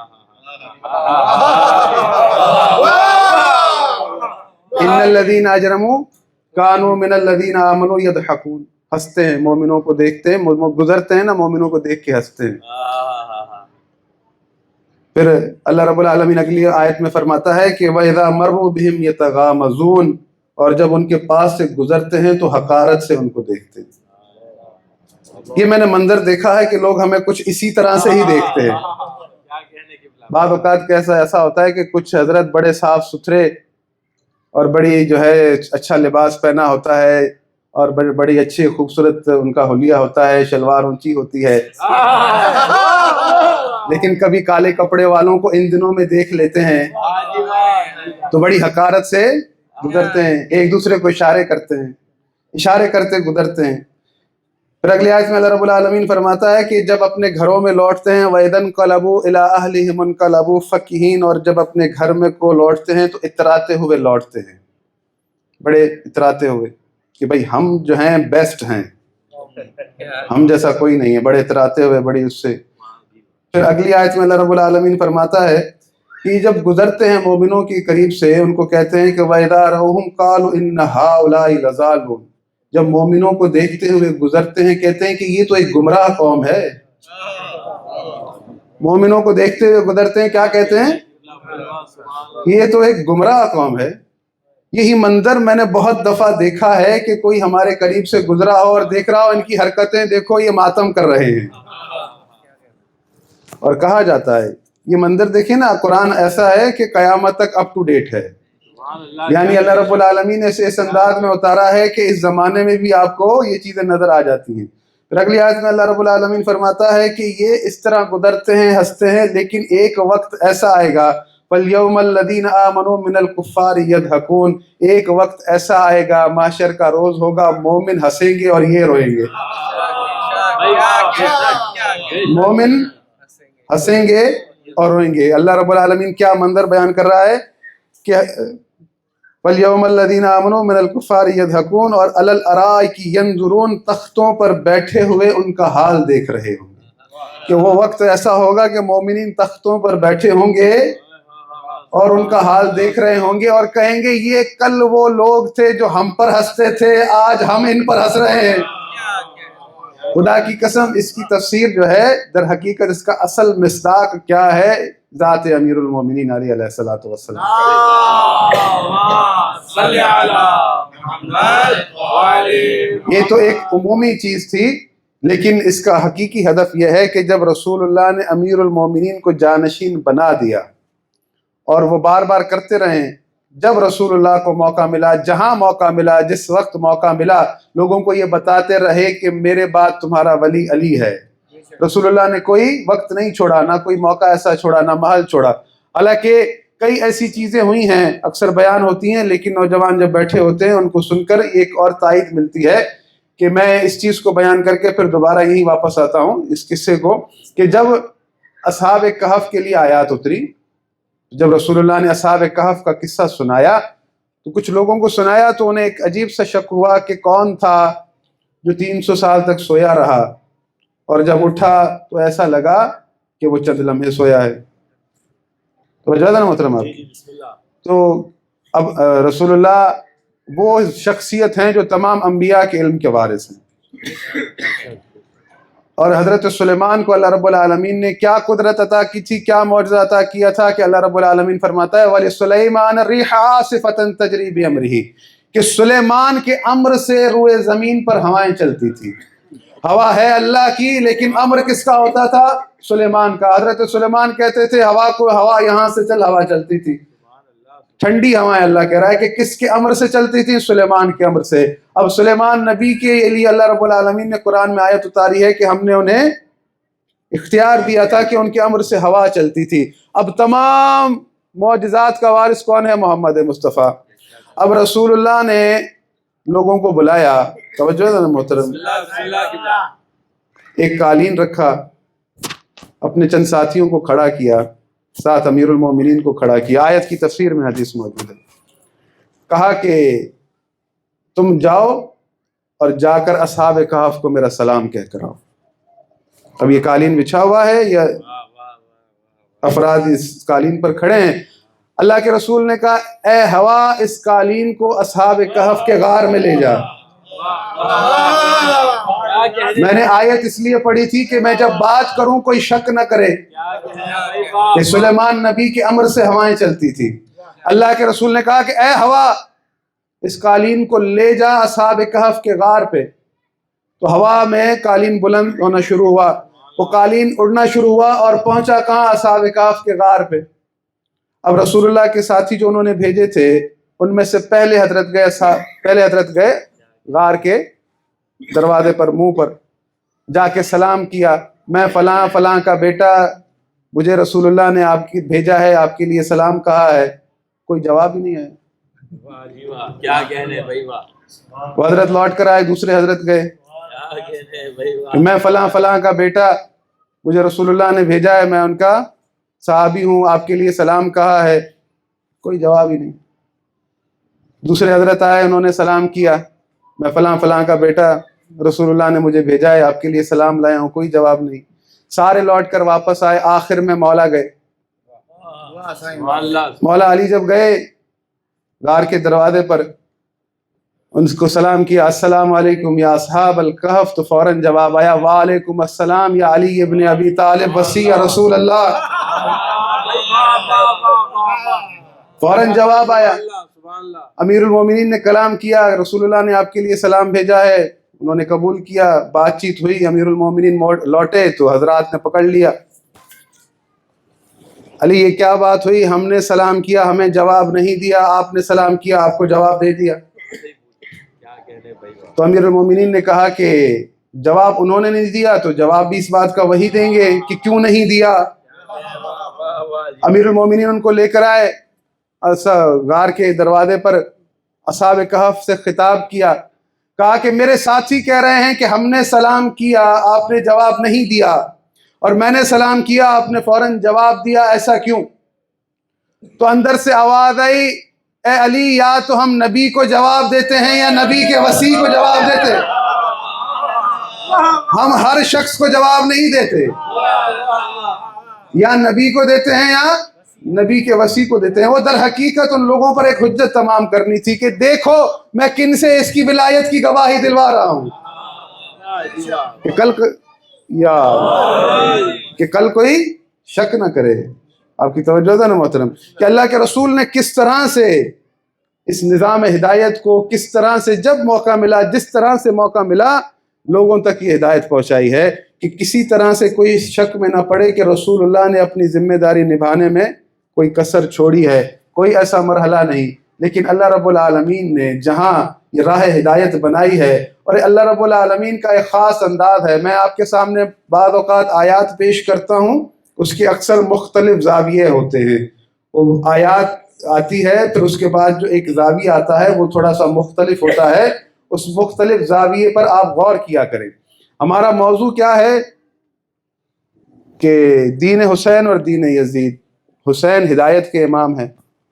ان الذین اجرموا کانوا من الذین آمنوا یضحکون، ہنستے ہیں، مومنوں کو دیکھتے ہیں، گزرتے ہیں نا مومنوں کو دیکھ کے ہنستے ہیں. پھر اللہ رب العالمین اگلی آیت میں فرماتا ہے کہ وَإِذَا مَرُّوا بِهِمْ يَتَغَامَزُونَ، اور جب ان کے پاس سے گزرتے ہیں تو حقارت سے ان کو دیکھتے ہیں. یہ میں نے منظر دیکھا ہے کہ لوگ ہمیں کچھ اسی طرح سے ہی دیکھتے ہیں. بعض اوقات ایسا ہوتا ہے کہ کچھ حضرت بڑے صاف ستھرے اور بڑی جو ہے اچھا لباس پہنا ہوتا ہے اور بڑی اچھی خوبصورت ان کا حلیہ ہوتا ہے، شلوار اونچی ہوتی ہے، لیکن کبھی کالے کپڑے والوں کو ان دنوں میں دیکھ لیتے ہیں تو بڑی حقارت سے گزرتے ہیں، ایک دوسرے کو اشارے کرتے گزرتے ہیں. پھر اگلی آیت میں اللہ رب العالمین فرماتا ہے کہ جب اپنے گھروں میں لوٹتے ہیں وَإِذَا انقلبوا إِلَىٰ أَهْلِهِمُ انقلبوا فَكِهِينَ، اور جب اپنے گھر میں کو لوٹتے ہیں تو اتراتے ہوئے لوٹتے ہیں، بڑے اتراتے ہوئے کہ بھئی ہم جو ہیں بیسٹ ہیں، ہم جیسا کوئی نہیں ہے، بڑے اتراتے ہوئے بڑی اس سے. پھر اگلی آیت میں اللہ رب العالمین فرماتا ہے کہ جب گزرتے ہیں مومنوں کے قریب سے ان کو کہتے ہیں کہ وَإِذَا رَأَوْهُمْ قَالُوا إِنَّ هَٰؤُلَاءِ لَضَالُّونَ، جب مومنوں کو دیکھتے ہوئے گزرتے ہیں کہتے ہیں کہ یہ تو ایک گمراہ قوم ہے. مومنوں کو دیکھتے ہوئے گزرتے ہیں کیا کہتے ہیں؟ یہ تو ایک گمراہ قوم ہے. یہی منظر میں نے بہت دفعہ دیکھا ہے کہ کوئی ہمارے قریب سے گزرا ہو اور دیکھ رہا ہو ان کی حرکتیں دیکھو یہ ماتم کر رہے ہیں، اور کہا جاتا ہے یہ منظر دیکھیں نا، قرآن ایسا ہے کہ قیامت تک اپ ٹو ڈیٹ ہے. یعنی اللہ رب العالمین نے اس انداز میں اتارا ہے کہ اس زمانے میں بھی آپ کو یہ چیزیں نظر آ جاتی ہیں. پھر اگلی آیت میں اللہ رب العالمین فرماتا ہے کہ یہ اس طرح گزرتے ہیں ہنستے ہیں، لیکن ایک وقت ایسا آئے گا فَالْيَوْمَ الَّذِينَ آمَنُوا مِنَ الْكُفَّارِ يَضْحَكُونَ، ایک وقت ایسا آئے گا، محشر کا روز ہوگا، مومن ہنسیں گے اور یہ روئیں گے. مومن ہنسیں گے اور روئیں گے. اللہ رب العالمین کیا منظر بیان کر رہا ہے کہ وَالْيَوْمَ الَّذِينَ آمَنُوا مِنَ الْكُفَّارِ يَضْحَكُونَ، اور عَلَى الْأَرَائِكِ يَنظُرُونَ، تختوں پر بیٹھے ہوئے ان کا حال دیکھ رہے ہوں گے. کہ وہ وقت ایسا ہوگا کہ مومنین تختوں پر بیٹھے ہوں گے اور ان کا حال دیکھ رہے ہوں گے اور کہیں گے یہ کل وہ لوگ تھے جو ہم پر ہنستے تھے، آج ہم ان پر ہنس رہے ہیں. خدا کی قسم اس کی تفسیر جو ہے در حقیقت اس کا اصل مصداق کیا ہے؟ ذات امیر المومنین علیہ الصلوۃ والسلام. یہ تو ایک عمومی چیز تھی، لیکن اس کا حقیقی ہدف یہ ہے کہ جب رسول اللہ نے امیر المومنین کو جانشین بنا دیا اور وہ بار بار کرتے رہیں، جب رسول اللہ کو موقع ملا، جہاں موقع ملا، جس وقت موقع ملا، لوگوں کو یہ بتاتے رہے کہ میرے بعد تمہارا ولی علی ہے. رسول اللہ نے کوئی وقت نہیں چھوڑا، نہ کوئی موقع ایسا چھوڑا، نہ محل چھوڑا. حالانکہ کئی ایسی چیزیں ہوئی ہیں اکثر بیان ہوتی ہیں، لیکن نوجوان جب بیٹھے ہوتے ہیں ان کو سن کر ایک اور تائید ملتی ہے کہ میں اس چیز کو بیان کر کے پھر دوبارہ یہی واپس آتا ہوں اس قصے کو کہ جب اصحاب کہف کے لیے آیات اتری، جب رسول اللہ نے اصحاب کہف کا قصہ سنایا تو کچھ لوگوں کو سنایا تو انہیں ایک عجیب سا شک ہوا کہ کون تھا جو 300 سال تک سویا رہا اور جب اٹھا تو ایسا لگا کہ وہ چند لمحے سویا ہے. تو نا محترم آپ، تو اب رسول اللہ وہ شخصیت ہیں جو تمام انبیاء کے علم کے وارث ہیں. اور حضرت سلیمان کو اللہ رب العالمین نے کیا قدرت عطا کی تھی، کیا معجزہ عطا کیا تھا کہ اللہ رب العالمین فرماتا ہے وَلِسُلَيْمَانَ الرِّيحَ عَاصِفَةً تَجْرِي بِأَمْرِهِ، کہ سلیمان کے امر سے روئے زمین پر ہوائیں چلتی تھی. ہوا ہے اللہ کی، لیکن امر کس کا ہوتا تھا؟ سلیمان کا۔ حضرت سلیمان کہتے تھے ہوا کو، ہوا یہاں سے چل، ہوا چلتی تھی، ٹھنڈی ہوائیں۔ اللہ کہہ رہا ہے کہ کس کے امر سے چلتی تھی؟ سلیمان کے امر سے۔ اب سلیمان نبی کے لیے اللہ رب العالمین نے قرآن میں آیت اتاری ہے کہ ہم نے انہیں اختیار دیا تھا کہ ان کے امر سے ہوا چلتی تھی۔ اب تمام معجزات کا وارث کون ہے؟ محمد مصطفیٰ۔ اب رسول اللہ نے لوگوں کو بلایا، توجہ ہے نا محترم، ایک قالین رکھا، اپنے چند ساتھیوں کو کھڑا کیا، ساتھ امیر المومنین کو کھڑا کیا۔ آیت کی تفسیر میں حدیث موجود ہے، کہا کہ تم جاؤ اور جا کر اصحاب کہف کو میرا سلام کہہ کر آؤ۔ اب یہ قالین بچھا ہوا ہے، یا افراد اس قالین پر کھڑے ہیں۔ اللہ کے رسول نے کہا اے ہوا اس قالین کو اصحاب کہف کے غار میں لے جا۔ میں نے آیت اس لیے پڑھی تھی کہ میں جب بات کروں کوئی شک نہ کرے کہ سلیمان نبی کے امر سے ہوائیں چلتی تھی۔ اللہ کے رسول نے کہا کہ اے ہوا اس قالین کو لے جا اصحاب کہف کے غار پہ۔ تو ہوا میں قالین بلند ہونا شروع ہوا، وہ قالین اڑنا شروع ہوا اور پہنچا کہاں؟ اصحاب کہف کے غار پہ۔ اب رسول اللہ کے ساتھی جو انہوں نے بھیجے تھے ان میں سے پہلے حضرت گئے غار کے دروازے پر، منہ پر جا کے سلام کیا، میں فلاں فلاں کا بیٹا، مجھے رسول اللہ نے آپ کی بھیجا ہے، آپ کے لیے سلام کہا ہے۔ کوئی جواب ہی نہیں آیا۔ کیا کہنے بھائی، واہ وہ حضرت لوٹ کر آئے، دوسرے حضرت گئے، میں فلاں فلاں کا بیٹا، مجھے رسول اللہ نے بھیجا ہے، میں ان کا صحابی ہوں، آپ کے لیے سلام کہا ہے۔ کوئی جواب ہی نہیں۔ دوسرے حضرت آئے، انہوں نے سلام کیا، میں فلاں فلاں کا بیٹا، رسول اللہ نے مجھے بھیجا ہے، آپ کے لیے سلام لایا ہوں۔ کوئی جواب نہیں۔ سارے لوٹ کر واپس آئے، آخر میں مولا گئے۔ مولا علی جب گئے غار کے دروازے پر، ان کو سلام کیا، السلام علیکم یا اصحاب الکہف، تو فوراً جواب آیا، وعلیکم السلام یا علی ابن ابی طالب وصی رسول اللہ۔ فوراً جواب آیا۔ امیر المومنین نے کلام کیا، رسول اللہ نے آپ کے لیے سلام بھیجا ہے، انہوں نے قبول کیا، بات چیت ہوئی، امیر المومنین لوٹے تو حضرات نے پکڑ لیا، علی یہ کیا بات ہوئی؟ ہم نے سلام کیا، ہمیں جواب نہیں دیا، آپ نے سلام کیا، آپ کو جواب دے دیا۔ تو امیر المومنین نے کہا کہ جواب انہوں نے نہیں دیا تو جواب بھی اس بات کا وہی دیں گے کہ کیوں نہیں دیا۔ امیر المومنین ان کو لے کر آئے، غار کے دروازے پر اصحاب کہف سے خطاب کیا، کہا کہ میرے ساتھی کہہ رہے ہیں کہ ہم نے سلام کیا، آپ نے جواب نہیں دیا، اور میں نے سلام کیا، آپ نے فوراً جواب دیا، ایسا کیوں؟ تو اندر سے آواز آئی، اے علی یا تو ہم نبی کو جواب دیتے ہیں یا نبی کے وصی کو جواب دیتے ہیں، ہم ہر شخص کو جواب نہیں دیتے، یا نبی کو دیتے ہیں یا نبی کے وصی کو دیتے ہیں۔ وہ در حقیقت ان لوگوں پر ایک حجت تمام کرنی تھی کہ دیکھو میں کن سے اس کی ولایت کی گواہی دلوا رہا ہوں کہ کل کوئی شک نہ کرے۔ آپ کی توجہ ہے نا محترم، کہ اللہ کے رسول نے کس طرح سے اس نظام ہدایت کو، کس طرح سے جب موقع ملا، جس طرح سے موقع ملا، لوگوں تک یہ ہدایت پہنچائی ہے کہ کسی طرح سے کوئی شک میں نہ پڑے کہ رسول اللہ نے اپنی ذمہ داری نبھانے میں کوئی کسر چھوڑی ہے، کوئی ایسا مرحلہ نہیں۔ لیکن اللہ رب العالمین نے جہاں یہ راہ ہدایت بنائی ہے، اور اللہ رب العالمین کا ایک خاص انداز ہے، میں آپ کے سامنے بعض اوقات آیات پیش کرتا ہوں، اس کے اکثر مختلف زاویے ہوتے ہیں، وہ آیات آتی ہے پھر اس کے بعد جو ایک زاویہ آتا ہے وہ تھوڑا سا مختلف ہوتا ہے، اس مختلف زاویے پر آپ غور کیا کریں۔ ہمارا موضوع کیا ہے کہ دین حسین اور دین یزید۔ حسین ہدایت کے امام ہیں،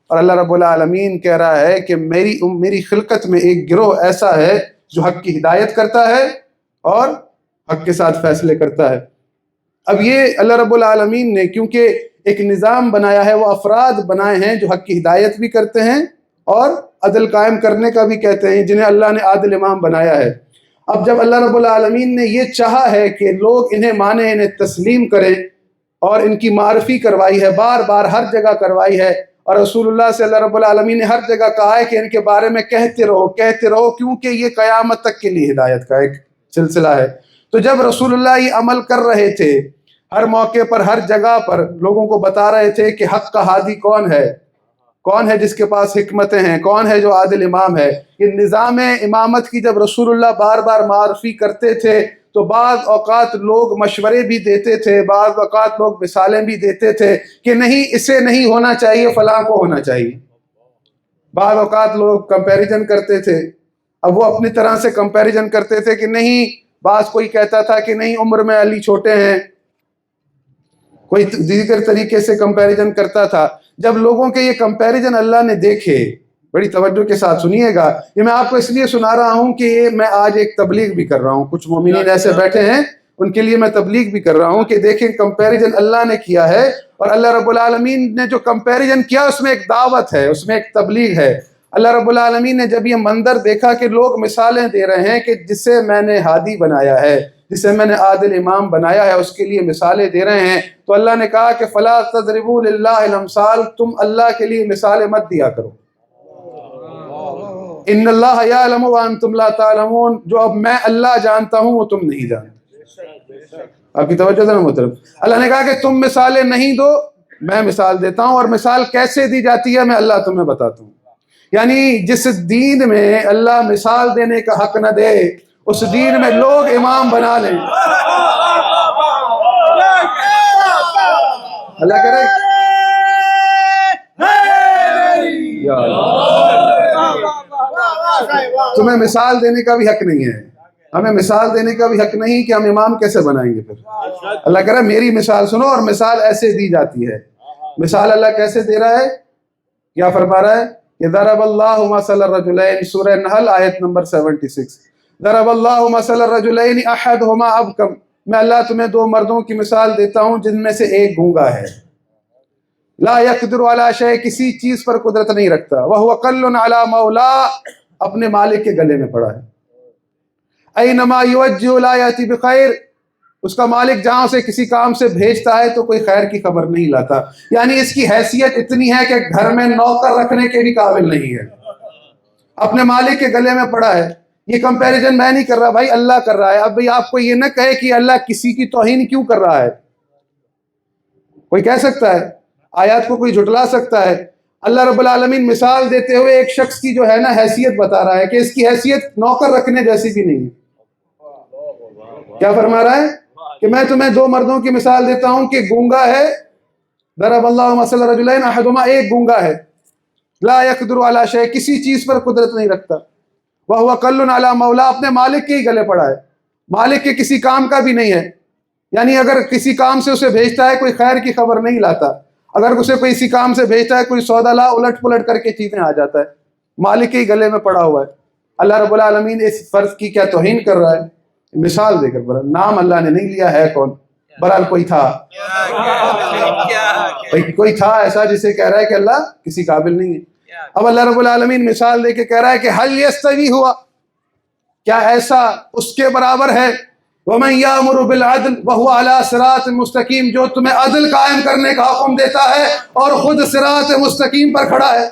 اور اللہ رب العالمین کہہ رہا ہے کہ میری خلقت میں ایک گروہ ایسا ہے جو حق کی ہدایت کرتا ہے اور حق کے ساتھ فیصلے کرتا ہے۔ اب یہ اللہ رب العالمین نے کیونکہ ایک نظام بنایا ہے، وہ افراد بنائے ہیں جو حق کی ہدایت بھی کرتے ہیں اور عدل قائم کرنے کا بھی کہتے ہیں، جنہیں اللہ نے عادل امام بنایا ہے۔ اب جب اللہ رب العالمین نے یہ چاہا ہے کہ لوگ انہیں مانیں، انہیں تسلیم کریں، اور ان کی معرفی کروائی ہے، بار بار ہر جگہ کروائی ہے، اور رسول اللہ سے اللہ رب العالمین نے ہر جگہ کہا ہے کہ ان کے بارے میں کہتے رہو کہتے رہو، کیونکہ یہ قیامت تک کے لیے ہدایت کا ایک سلسلہ ہے۔ تو جب رسول اللہ یہ عمل کر رہے تھے، ہر موقع پر ہر جگہ پر لوگوں کو بتا رہے تھے کہ حق کا ہادی کون ہے جس کے پاس حکمتیں ہیں، کون ہے جو عادل امام ہے۔ یہ نظام امامت کی جب رسول اللہ بار بار معرفی کرتے تھے تو بعض اوقات لوگ مشورے بھی دیتے تھے، بعض اوقات لوگ مثالیں بھی دیتے تھے کہ نہیں اسے نہیں ہونا چاہیے، فلاں کو ہونا چاہیے۔ بعض اوقات لوگ کمپیریزن کرتے تھے، اب وہ اپنی طرح سے کمپیریزن کرتے تھے کہ نہیں، بعض کوئی کہتا تھا کہ نہیں عمر میں علی چھوٹے ہیں، کوئی دیگر طریقے سے کمپیریزن کرتا تھا۔ جب لوگوں کے یہ کمپیریزن اللہ نے دیکھے، بڑی توجہ کے ساتھ سنیے گا، یہ میں آپ کو اس لیے سنا رہا ہوں کہ یہ میں آج ایک تبلیغ بھی کر رہا ہوں، کچھ مومنین ایسے بیٹھے ہیں ان کے لیے میں تبلیغ بھی کر رہا ہوں کہ دیکھیں کمپیریزن اللہ نے کیا ہے، اور اللہ رب العالمین نے جو کمپیریزن کیا اس میں ایک دعوت ہے، اس میں ایک تبلیغ ہے۔ اللہ رب العالمین نے جب یہ منظر دیکھا کہ لوگ مثالیں دے رہے ہیں کہ جسے میں نے ہادی بنایا ہے، جسے میں نے عادل امام بنایا ہے، اس کے لیے مثالیں دے رہے ہیں، تو اللہ نے کہا کہ فلا تضربوا للہ الامثال، تم اللہ کے لیے مثالیں مت دیا کرو۔ ان اللہ یعلم وانتم لا تعلمون، جو اب میں اللہ جانتا ہوں وہ تم نہیں جانتے۔ آپ کی توجہ ذرا محترم، اللہ نے کہا کہ تم مثالیں نہیں دو، میں مثال دیتا ہوں، اور مثال کیسے دی جاتی ہے میں اللہ تمہیں بتاتا ہوں۔ یعنی جس دین میں اللہ مثال دینے کا حق نہ دے، اس دین میں لوگ امام بنا لیں۔ اللہ کرے یا تمہیں مثال دینے کا بھی حق نہیں ہے، ہمیں مثال دینے کا بھی حق نہیں کہ ہم امام کیسے بنائیں گے پھر۔ اللہ کہہ رہا ہے میری مثال سنو، اور مثال ایسے دی جاتی ہے۔ مثال اللہ کیسے دے رہا ہے، کیا فرما رہا ہے کہ ضرب اللہ مثل الرجلین، سورہ نحل آیت نمبر 76، ضرب اللہ مثل الرجلین احدہما ابکم، میں اللہ تمہیں دو مردوں کی مثال دیتا ہوں جن میں سے ایک گونگا ہے، لا یقدر علی شیء، کسی چیز پر قدرت نہیں رکھتا، وہو کل علی مولا، اپنے مالک کے گلے میں پڑا ہے، اینما یوجہ لا یاتی بخیر، اس کا مالک جہاں اسے کسی کام سے بھیجتا ہے تو کوئی خیر کی خبر نہیں لاتا۔ یعنی اس کی حیثیت اتنی ہے کہ گھر میں نوکر رکھنے کے بھی قابل نہیں ہے، اپنے مالک کے گلے میں پڑا ہے۔ یہ کمپیریزن میں نہیں کر رہا بھائی، اللہ کر رہا ہے۔ اب بھائی آپ کو یہ نہ کہے کہ اللہ کسی کی توہین کیوں کر رہا ہے، کوئی کہہ سکتا ہے، آیات کو کوئی جھٹلا سکتا ہے؟ اللہ رب العالمین مثال دیتے ہوئے ایک شخص کی جو ہے نا حیثیت بتا رہا ہے کہ اس کی حیثیت نوکر رکھنے جیسی بھی نہیں ہے۔ کیا فرما رہا ہے کہ میں تمہیں دو مردوں کی مثال دیتا ہوں کہ گونگا ہے، ضرب اللہ مثل الرجلین احدہما، ایک گونگا ہے، لا یقدر علی شیء، کسی چیز پر قدرت نہیں رکھتا، وہو کل علی مولا، اپنے مالک کے ہی گلے پڑا ہے، مالک کے کسی کام کا بھی نہیں ہے۔ یعنی اگر کسی کام سے اسے بھیجتا ہے کوئی خیر کی خبر نہیں لاتا، اگر اسے کوئی اسی کام سے بھیجتا ہے کوئی سودا لا، الٹ پلٹ کر کے چیزیں آ جاتا ہے، مالک کے ہی گلے میں پڑا ہوا ہے۔ اللہ رب العالمین اس فرض کی کیا توہین کر رہا ہے؟ مثال دے کر برحال نام اللہ نے نہیں لیا ہے کون، برحال کوئی تھا، کوئی تھا ایسا جسے کہہ رہا ہے کہ اللہ کسی قابل نہیں ہے۔ اب اللہ رب العالمین مثال دے کے کہہ رہا ہے کہ حل یستوی ہوا، کیا ایسا اس کے برابر ہے؟ وَمَن يَأْمُرُ بِالْعَدْلِ وَهُوَ عَلَىٰ صِرَاطٍ مُسْتَقِيمٍ، جو تمہیں عدل قائم کرنے کا حکم دیتا ہے اور خود صراط مستقیم پر کھڑا ہے۔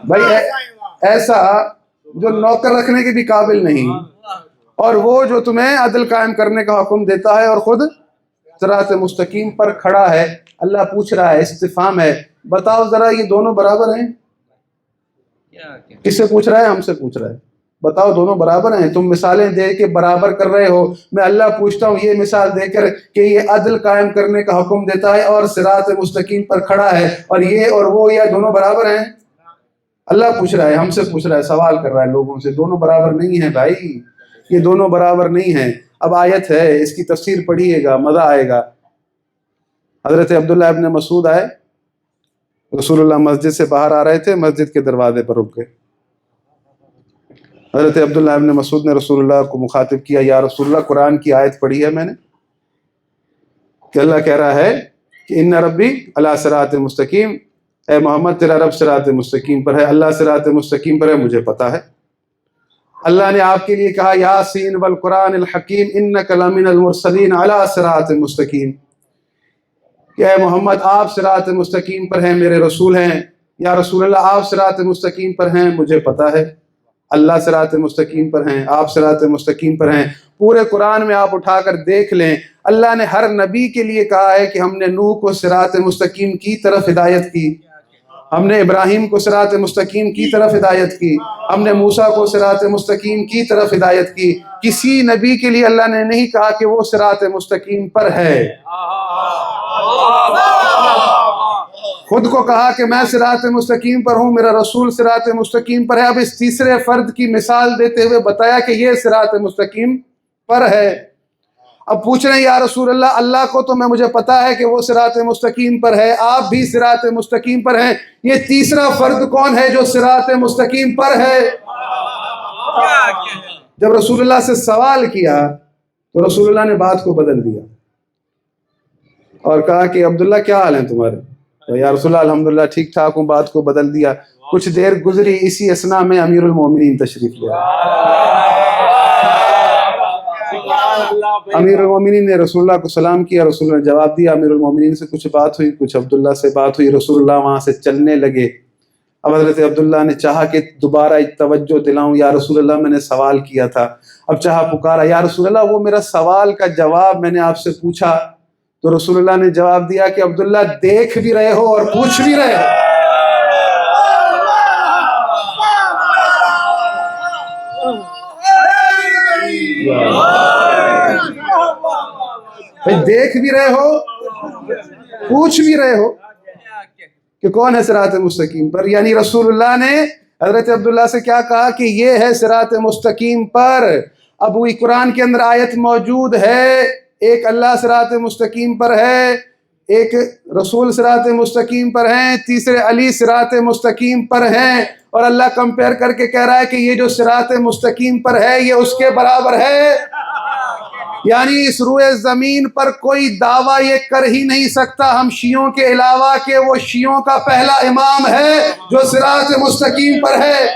بھائی ایسا جو نوکر رکھنے کے بھی قابل نہیں، اور وہ جو تمہیں عدل قائم کرنے کا حکم دیتا ہے اور خود صراط مستقیم پر کھڑا ہے۔ اللہ پوچھ رہا ہے، استفہام ہے، بتاؤ ذرا یہ دونوں برابر ہیں؟ کس سے پوچھ رہا ہے؟ ہم سے پوچھ رہا ہے، بتاؤ دونوں برابر ہیں؟ تم مثالیں دے کے برابر کر رہے ہو، میں اللہ پوچھتا ہوں یہ مثال دے کر کہ یہ عدل قائم کرنے کا حکم دیتا ہے اور صراط مستقیم پر کھڑا ہے، اور یہ اور وہ یا دونوں برابر ہیں؟ اللہ پوچھ رہا ہے، ہم سے پوچھ رہا ہے، سوال کر رہا ہے لوگوں سے، دونوں برابر نہیں ہیں بھائی، یہ دونوں برابر نہیں ہیں۔ اب آیت ہے، اس کی تفسیر پڑھیے گا، مزہ آئے گا۔ حضرت عبداللہ ابن مسعود آئے، رسول اللہ مسجد سے باہر آ رہے تھے، مسجد کے دروازے پر رک گئے۔ حضرت عبداللہ ابن مسعود نے رسول اللہ کو مخاطب کیا، یا رسول اللہ قرآن کی آیت پڑھی ہے میں نے کہ اللہ کہہ رہا ہے کہ ان ربی علی صراط مستقیم، اے محمد تیرا رب صراط مستقیم پر ہے، اللہ صراط مستقیم پر ہے، مجھے پتا ہے۔ اللہ نے آپ کے لیے کہا یاسین والقرآن الحکیم انک لمن المرسلین علی صراط مستقیم، کہ اے محمد آپ صراط مستقیم پر ہیں، میرے رسول ہیں، یا رسول اللہ آپ صراط مستقیم پر ہیں، مجھے پتا ہے۔ اللہ صراط مستقیم پر ہیں، آپ صراط مستقیم پر ہیں۔ پورے قرآن میں آپ اٹھا کر دیکھ لیں، اللہ نے ہر نبی کے لیے کہا ہے کہ ہم نے نوح کو صراط مستقیم کی طرف ہدایت کی، ہم نے ابراہیم کو صراط مستقیم کی طرف ہدایت کی، ہم نے موسیٰ کو صراط مستقیم کی طرف ہدایت کی۔ کسی نبی کے لیے اللہ نے نہیں کہا کہ وہ صراط مستقیم پر ہے، خود کو کہا کہ میں صراط مستقیم پر ہوں، میرا رسول صراط مستقیم پر ہے۔ اب اس تیسرے فرد کی مثال دیتے ہوئے بتایا کہ یہ صراط مستقیم پر ہے۔ اب پوچھ رہے ہیں یا رسول اللہ، اللہ کو تو مجھے پتا ہے کہ وہ صراط مستقیم پر ہے، آپ بھی صراط مستقیم پر ہیں، یہ تیسرا فرد کون ہے جو صراط مستقیم پر ہے؟ جب رسول اللہ سے سوال کیا تو رسول اللہ نے بات کو بدل دیا اور کہا کہ عبداللہ کیا حال ہیں تمہارے؟ تو یا رسول اللہ الحمدللہ ٹھیک ٹھاک ہوں، بات کو بدل دیا۔ کچھ دیر گزری، اسی اثناء میں امیر المومنین تشریف لے امیر المومنین نے رسول اللہ کو سلام کیا، رسول اللہ نے جواب دیا، امیر المومنین سے کچھ بات ہوئی، کچھ عبداللہ سے بات ہوئی، رسول اللہ وہاں سے چلنے لگے۔ اب حضرت عبداللہ نے چاہا کہ دوبارہ توجہ دلاؤں، یا رسول اللہ میں نے سوال کیا تھا، اب چاہا پکارا، یا رسول اللہ وہ میرا سوال کا جواب میں نے آپ سے پوچھا، تو رسول اللہ نے جواب دیا کہ عبداللہ دیکھ بھی رہے ہو اور پوچھ بھی رہے ہو۔ دیکھ بھی رہے ہو، پوچھ بھی رہے ہو کہ کون ہے صراط مستقیم پر۔ یعنی رسول اللہ نے حضرت عبداللہ سے کیا کہا کہ یہ ہے صراط مستقیم پر۔ اب وہی قرآن کے اندر آیت موجود ہے، ایک اللہ صراط مستقیم پر ہے، ایک رسول صراط مستقیم پر ہیں، تیسرے علی صراط مستقیم پر ہیں، اور اللہ کمپیئر کر کے کہہ رہا ہے کہ یہ جو صراط مستقیم پر ہے یہ اس کے برابر ہے۔ یعنی اس روئے زمین پر کوئی دعویٰ یہ کر ہی نہیں سکتا ہم شیعوں کے علاوہ کہ وہ شیعوں کا پہلا امام ہے جو صراط مستقیم پر ہے۔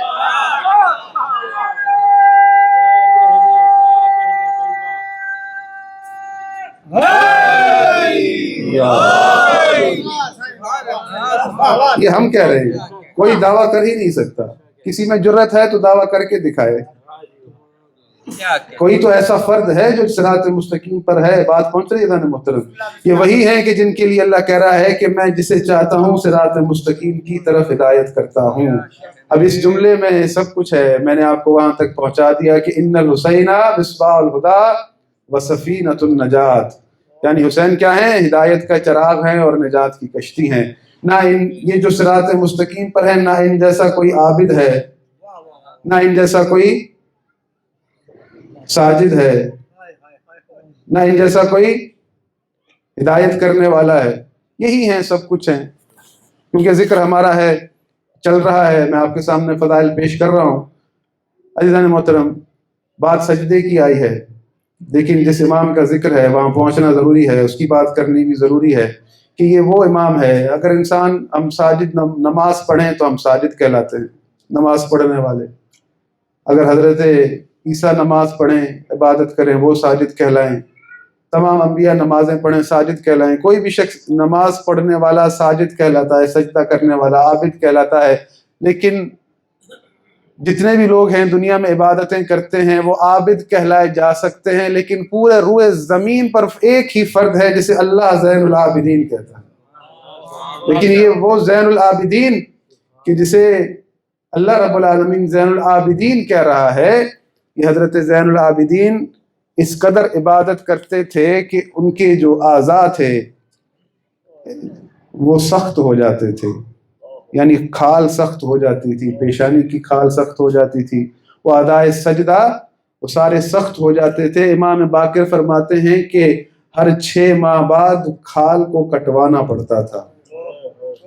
یہ ہم کہہ رہے ہیں، کوئی دعویٰ کر ہی نہیں سکتا، کسی میں جرت ہے تو دعویٰ کر کے دکھائے، کوئی تو ایسا فرد ہے جو صراط مستقیم پر ہے۔ بات پہنچ رہی ہے نا محترم؟ یہ وہی ہیں کہ جن کے لیے اللہ کہہ رہا ہے کہ میں جسے چاہتا ہوں صراط مستقیم کی طرف ہدایت کرتا ہوں۔ اب اس جملے میں سب کچھ ہے، میں نے آپ کو وہاں تک پہنچا دیا کہ ان الحسین مصباح الہدی وسفینۃ النجات، یعنی حسین کیا ہیں؟ ہدایت کا چراغ ہیں اور نجات کی کشتی ہیں۔ نہ یہ جو صراط مستقیم پر ہے، نہ ان جیسا کوئی عابد ہے، نہ ان جیسا کوئی ساجد ہے، نہ ان جیسا کوئی ہدایت کرنے والا ہے، یہی ہیں، سب کچھ ہیں۔ کیونکہ ذکر ہمارا ہے، چل رہا ہے، میں آپ کے سامنے فضائل پیش کر رہا ہوں۔ عزیزان محترم، بات سجدے کی آئی ہے، لیکن جس امام کا ذکر ہے وہاں پہنچنا ضروری ہے، اس کی بات کرنی بھی ضروری ہے کہ یہ وہ امام ہے۔ اگر انسان ہم ساجد نماز پڑھیں تو ہم ساجد کہلاتے ہیں، نماز پڑھنے والے۔ اگر حضرت عیسیٰ نماز پڑھیں، عبادت کریں، وہ ساجد کہلائیں۔ تمام انبیاء نمازیں پڑھیں، ساجد کہلائیں۔ کوئی بھی شخص نماز پڑھنے والا ساجد کہلاتا ہے، سجدہ کرنے والا عابد کہلاتا ہے۔ لیکن جتنے بھی لوگ ہیں دنیا میں عبادتیں کرتے ہیں وہ عابد کہلائے جا سکتے ہیں، لیکن پورے روئے زمین پر ایک ہی فرد ہے جسے اللہ زین العابدین کہتا ہے۔ لیکن یہ وہ زین العابدین کہ جسے اللہ رب العالمین زین العابدین کہہ رہا ہے، یہ حضرت زین العابدین اس قدر عبادت کرتے تھے کہ ان کے جو اعضاء تھے وہ سخت ہو جاتے تھے، یعنی کھال سخت ہو جاتی تھی، پیشانی کی کھال سخت ہو جاتی تھی، وہ ادائے سجدہ وہ سارے سخت ہو جاتے تھے۔ امام باقر فرماتے ہیں کہ ہر 6 ماہ بعد کھال کو کٹوانا پڑتا تھا،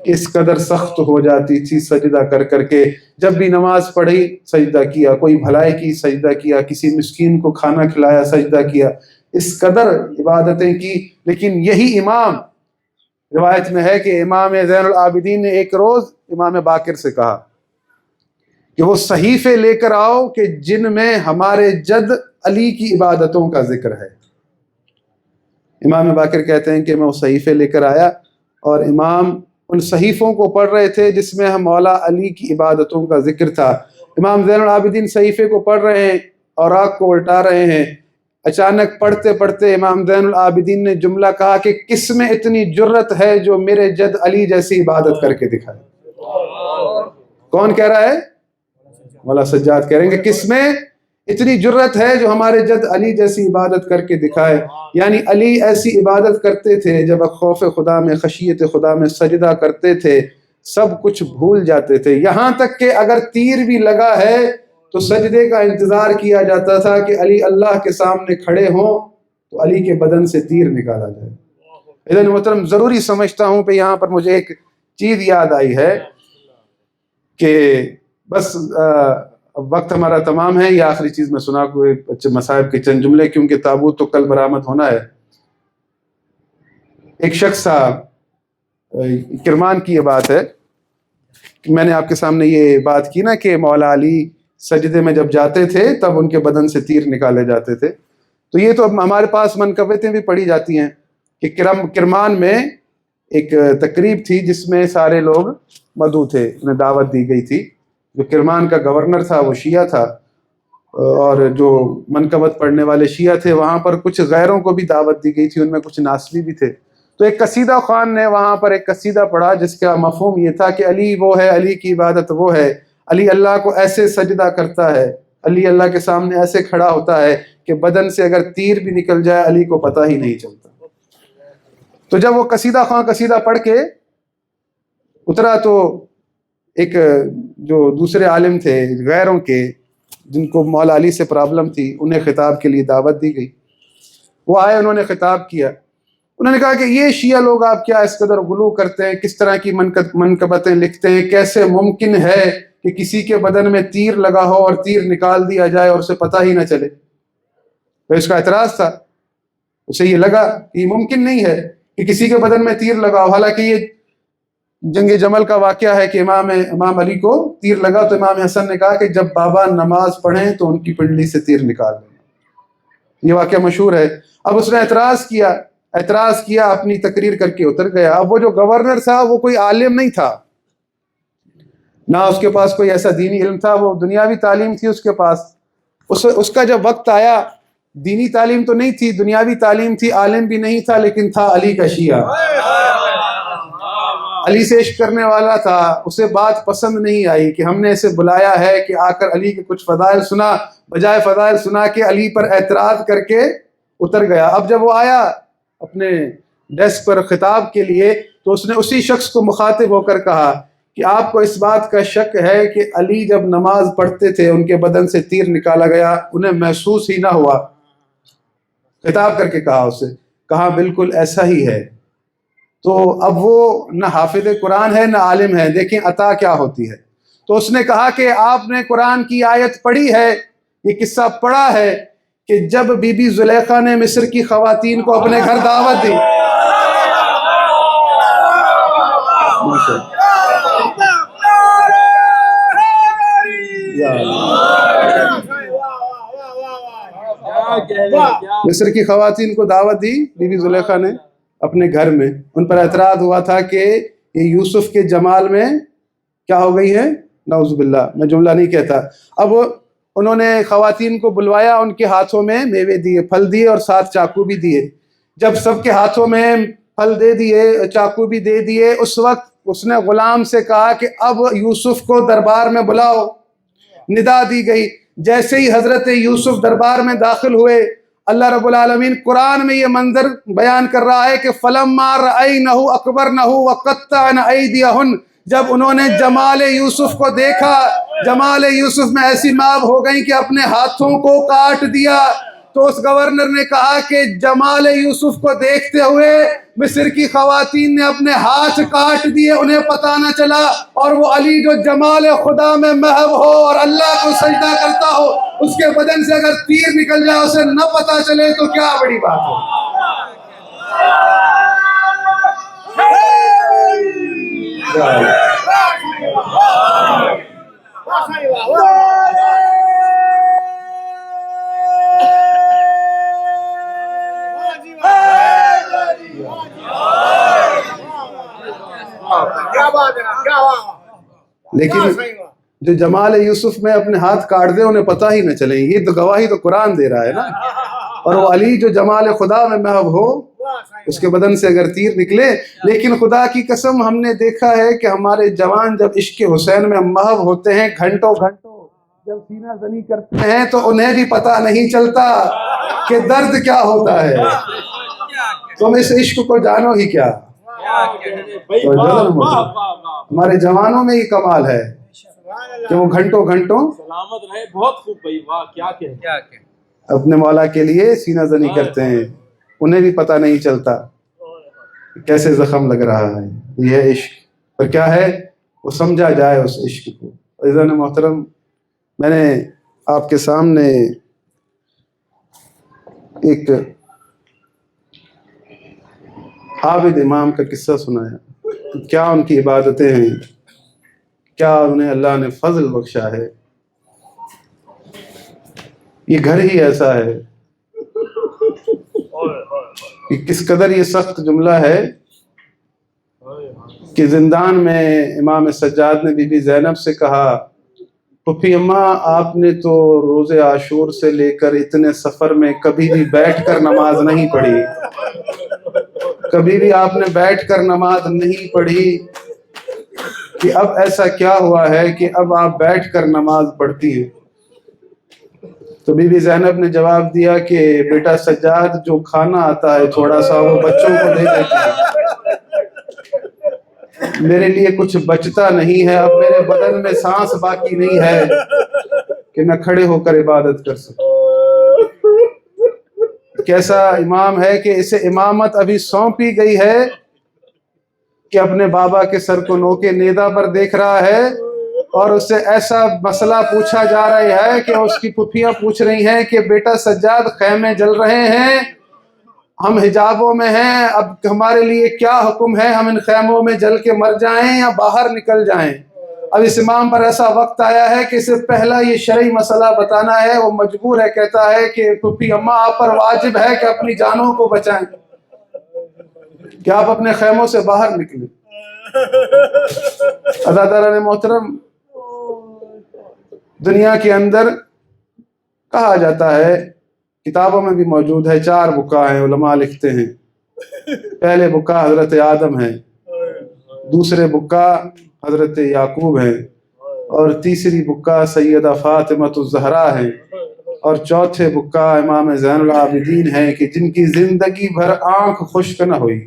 اس قدر سخت ہو جاتی تھی سجدہ کر کر کے۔ جب بھی نماز پڑھی سجدہ کیا، کوئی بھلائی کی سجدہ کیا، کسی مسکین کو کھانا کھلایا سجدہ کیا، اس قدر عبادتیں کی۔ لیکن یہی امام، روایت میں ہے کہ امام زین العابدین نے ایک روز امام باقر سے کہا کہ وہ صحیفے لے کر آؤ کہ جن میں ہمارے جد علی کی عبادتوں کا ذکر ہے۔ امام باقر کہتے ہیں کہ میں وہ صحیفے لے کر آیا اور امام ان صحیفوں کو پڑھ رہے تھے جس میں مولا علی کی عبادتوں کا ذکر تھا۔ امام زین العابدین صحیفے کو پڑھ رہے ہیں، اوراق کو الٹا رہے ہیں، اچانک پڑھتے پڑھتے امام زین العابدین نے جملہ کہا کہ کس میں اتنی جرت ہے جو میرے جد علی جیسی عبادت کر کے دکھائے؟ کون کہہ رہا ہے؟ مولا سجاد کہہ رہے ہیں کہ کس میں اتنی جرت ہے جو ہمارے جد علی جیسی عبادت کر کے دکھائے. یعنی علی ایسی عبادت کرتے تھے جب خوف خدا میں، خشیت خدا میں سجدہ کرتے تھے، سب کچھ بھول جاتے تھے، یہاں تک کہ اگر تیر بھی لگا ہے تو سجدے کا انتظار کیا جاتا تھا کہ علی اللہ کے سامنے کھڑے ہوں تو علی کے بدن سے تیر نکالا جائے. اذن محترم ضروری سمجھتا ہوں پہ یہاں پر مجھے ایک چیز یاد آئی ہے کہ بس وقت ہمارا تمام ہے. یہ آخری چیز میں سنا کوئی اچھے مصائب کے چند جملے، کیونکہ تابوت تو کل برآمد ہونا ہے. ایک شخص تھا، کرمان کی یہ بات ہے، میں نے آپ کے سامنے یہ بات کی نا کہ مولا علی سجدے میں جب جاتے تھے تب ان کے بدن سے تیر نکالے جاتے تھے. تو یہ تو ہمارے پاس منقبتیں بھی پڑھی جاتی ہیں کہ کرمان میں ایک تقریب تھی جس میں سارے لوگ مدعو تھے، انہیں دعوت دی گئی تھی. جو کرمان کا گورنر تھا وہ شیعہ تھا، اور جو منقبت پڑھنے والے شیعہ تھے وہاں پر کچھ غیروں کو بھی دعوت دی گئی تھی، ان میں کچھ ناسبی بھی تھے. تو ایک قصیدہ خوان نے وہاں پر ایک قصیدہ پڑھا جس کا مفہوم یہ تھا کہ علی وہ ہے، علی کی عبادت وہ ہے، علی اللہ کو ایسے سجدہ کرتا ہے، علی اللہ کے سامنے ایسے کھڑا ہوتا ہے کہ بدن سے اگر تیر بھی نکل جائے علی کو پتہ ہی نہیں چلتا. تو جب وہ قصیدہ خوان قصیدہ پڑھ کے اترا تو ایک جو دوسرے عالم تھے غیروں کے، جن کو مولا علی سے پرابلم تھی، انہیں خطاب کے لیے دعوت دی گئی. وہ آئے، انہوں نے خطاب کیا. انہوں نے کہا کہ یہ شیعہ لوگ آپ کیا اس قدر غلو کرتے ہیں، کس طرح کی منقبتیں لکھتے ہیں، کیسے ممکن ہے کہ کسی کے بدن میں تیر لگا ہو اور تیر نکال دیا جائے اور اسے پتہ ہی نہ چلے. تو اس کا اعتراض تھا، اسے یہ لگا کہ یہ ممکن نہیں ہے کہ کسی کے بدن میں تیر لگا ہو. حالانکہ یہ جنگ جمل کا واقعہ ہے کہ امام علی کو تیر لگا تو امام حسن نے کہا کہ جب بابا نماز پڑھیں تو ان کی پنڈلی سے تیر نکال لینا. یہ واقعہ مشہور ہے. اب اس نے اعتراض کیا، اپنی تقریر کر کے اتر گیا. اب وہ جو گورنر تھا وہ کوئی عالم نہیں تھا، نہ اس کے پاس کوئی ایسا دینی علم تھا، وہ دنیاوی تعلیم تھی اس کے پاس. اس کا جب وقت آیا، دینی تعلیم تو نہیں تھی، دنیاوی تعلیم تھی، عالم بھی نہیں تھا، لیکن تھا علی کا شیعہ، علی سے عشق کرنے والا تھا. اسے بات پسند نہیں آئی کہ ہم نے اسے بلایا ہے کہ آ کر علی کے کچھ فضائل سنا، بجائے فضائل سنا کے علی پر اعتراض کر کے اتر گیا. اب جب وہ آیا اپنے ڈیسک پر خطاب کے لیے تو اس نے اسی شخص کو مخاطب ہو کر کہا کہ آپ کو اس بات کا شک ہے کہ علی جب نماز پڑھتے تھے ان کے بدن سے تیر نکالا گیا، انہیں محسوس ہی نہ ہوا؟ خطاب کر کے کہا اسے، کہا بالکل ایسا ہی ہے. تو اب وہ نہ حافظ قرآن ہے نہ عالم ہے، دیکھیں عطا کیا ہوتی ہے. تو اس نے کہا کہ آپ نے قرآن کی آیت پڑھی ہے، یہ قصہ پڑھا ہے کہ جب بی بی زلیخا نے مصر کی خواتین کو اپنے گھر دعوت دی. مصر کی خواتین کو دعوت دی بی بی زلیخا نے اپنے گھر میں. ان پر اعتراض ہوا تھا کہ یہ یوسف کے جمال میں کیا ہو گئی ہے، نعوذ باللہ، میں جملہ نہیں کہتا. اب انہوں نے خواتین کو بلوایا، ان کے ہاتھوں میں میوے دیے، پھل دیے اور ساتھ چاقو بھی دیے. جب سب کے ہاتھوں میں پھل دے دیے، چاقو بھی دے دیے، اس وقت اس نے غلام سے کہا کہ اب یوسف کو دربار میں بلاؤ. ندا دی گئی. جیسے ہی حضرت یوسف دربار میں داخل ہوئے، اللہ رب العالمین قرآن میں یہ منظر بیان کر رہا ہے کہ فَلَمَّا رَأَيْنَهُ أَكْبَرْنَهُ وَقَطَّعْنَ أَيْدِيَهُنَّ. جب انہوں نے جمال یوسف کو دیکھا، جمال یوسف میں ایسی ماب ہو گئی کہ اپنے ہاتھوں کو کاٹ دیا. تو اس گورنر نے کہا کہ جمال یوسف کو دیکھتے ہوئے مصر کی خواتین نے اپنے ہاتھ کاٹ دیے، انہیں پتہ نہ چلا. اور وہ علی جو جمال خدا میں محو ہو اور اللہ کو سجدہ کرتا ہو، اس کے بدن سے اگر تیر نکل جائے اسے نہ پتہ چلے تو کیا بڑی بات ہے. جو جمال یوسف میں اپنے ہاتھ کاٹ دے انہیں پتہ ہی نہ چلے. یہ تو گواہی تو قرآن دے رہا ہے نا. اور وہ علی جو جمال خدا میں محو ہو اس کے بدن سے اگر تیر نکلے. لیکن خدا کی قسم ہم نے دیکھا ہے کہ ہمارے جوان جب عشق حسین میں محو ہوتے ہیں گھنٹوں جب سینہ زنی کرتے ہیں تو انہیں بھی پتہ نہیں چلتا کہ درد کیا ہوتا ہے. تم اس عشق کو جانو ہی کیا. ہمارے جوانوں میں یہ کمال ہے کہ وہ گھنٹوں سلامت رہے. بہت خوب بھائی، واہ کیا کہ اپنے مولا کے لیے سینہ زنی کرتے ہیں. انہیں بھی پتہ نہیں چلتا کیسے زخم لگ رہا ہے. یہ ہے عشق. اور کیا ہے وہ سمجھا جائے اس عشق کو. عزیزان محترم، میں نے آپ کے سامنے ایک عابد امام کا قصہ سنایا. کیا ان کی عبادتیں ہیں، کیا انہیں اللہ نے فضل بخشا ہے. یہ گھر ہی ایسا ہے کہ کس قدر یہ سخت جملہ ہے کہ زندان میں امام سجاد نے بی بی زینب سے کہا، پھپھی اماں آپ نے تو روزے عاشور سے لے کر اتنے سفر میں کبھی بھی بیٹھ کر نماز نہیں پڑھی، کبھی بھی آپ نے بیٹھ کر نماز نہیں پڑھی، کہ اب ایسا کیا ہوا ہے کہ اب آپ بیٹھ کر نماز پڑھتی ہیں. تو بی بی زینب نے جواب دیا کہ بیٹا سجاد جو کھانا آتا ہے تھوڑا سا وہ بچوں کو دے دیتے ہیں، میرے لیے کچھ بچتا نہیں ہے. اب میرے بدن میں سانس باقی نہیں ہے کہ میں کھڑے ہو کر عبادت کر سکوں. کیسا امام ہے کہ اسے امامت ابھی سونپی گئی ہے کہ اپنے بابا کے سر کو نوکے نیدا پر دیکھ رہا ہے اور اس سے ایسا مسئلہ پوچھا جا رہا ہے کہ اس کی پھپھیاں پوچھ رہی ہیں کہ بیٹا سجاد خیمے جل رہے ہیں، ہم حجابوں میں ہیں، اب ہمارے لیے کیا حکم ہے، ہم ان خیموں میں جل کے مر جائیں یا باہر نکل جائیں. اب اس امام پر ایسا وقت آیا ہے کہ اسے پہلا یہ شرعی مسئلہ بتانا ہے. وہ مجبور ہے، کہتا ہے کہ پھپھی اماں آپ پر واجب ہے کہ اپنی جانوں کو بچائیں، کہ آپ اپنے خیموں سے باہر نکلیں. عزیزان محترم، دنیا کے اندر کہا جاتا ہے، کتابوں میں بھی موجود ہے، 4 بکا ہیں. علماء لکھتے ہیں پہلے بکا حضرت آدم ہیں، دوسرے بکا حضرت یعقوب ہیں، اور تیسری بکا سیدہ فاطمۃ الزہرا ہیں، اور چوتھے بکا امام زین العابدین ہیں کہ جن کی زندگی بھر آنکھ خشک نہ ہوئی.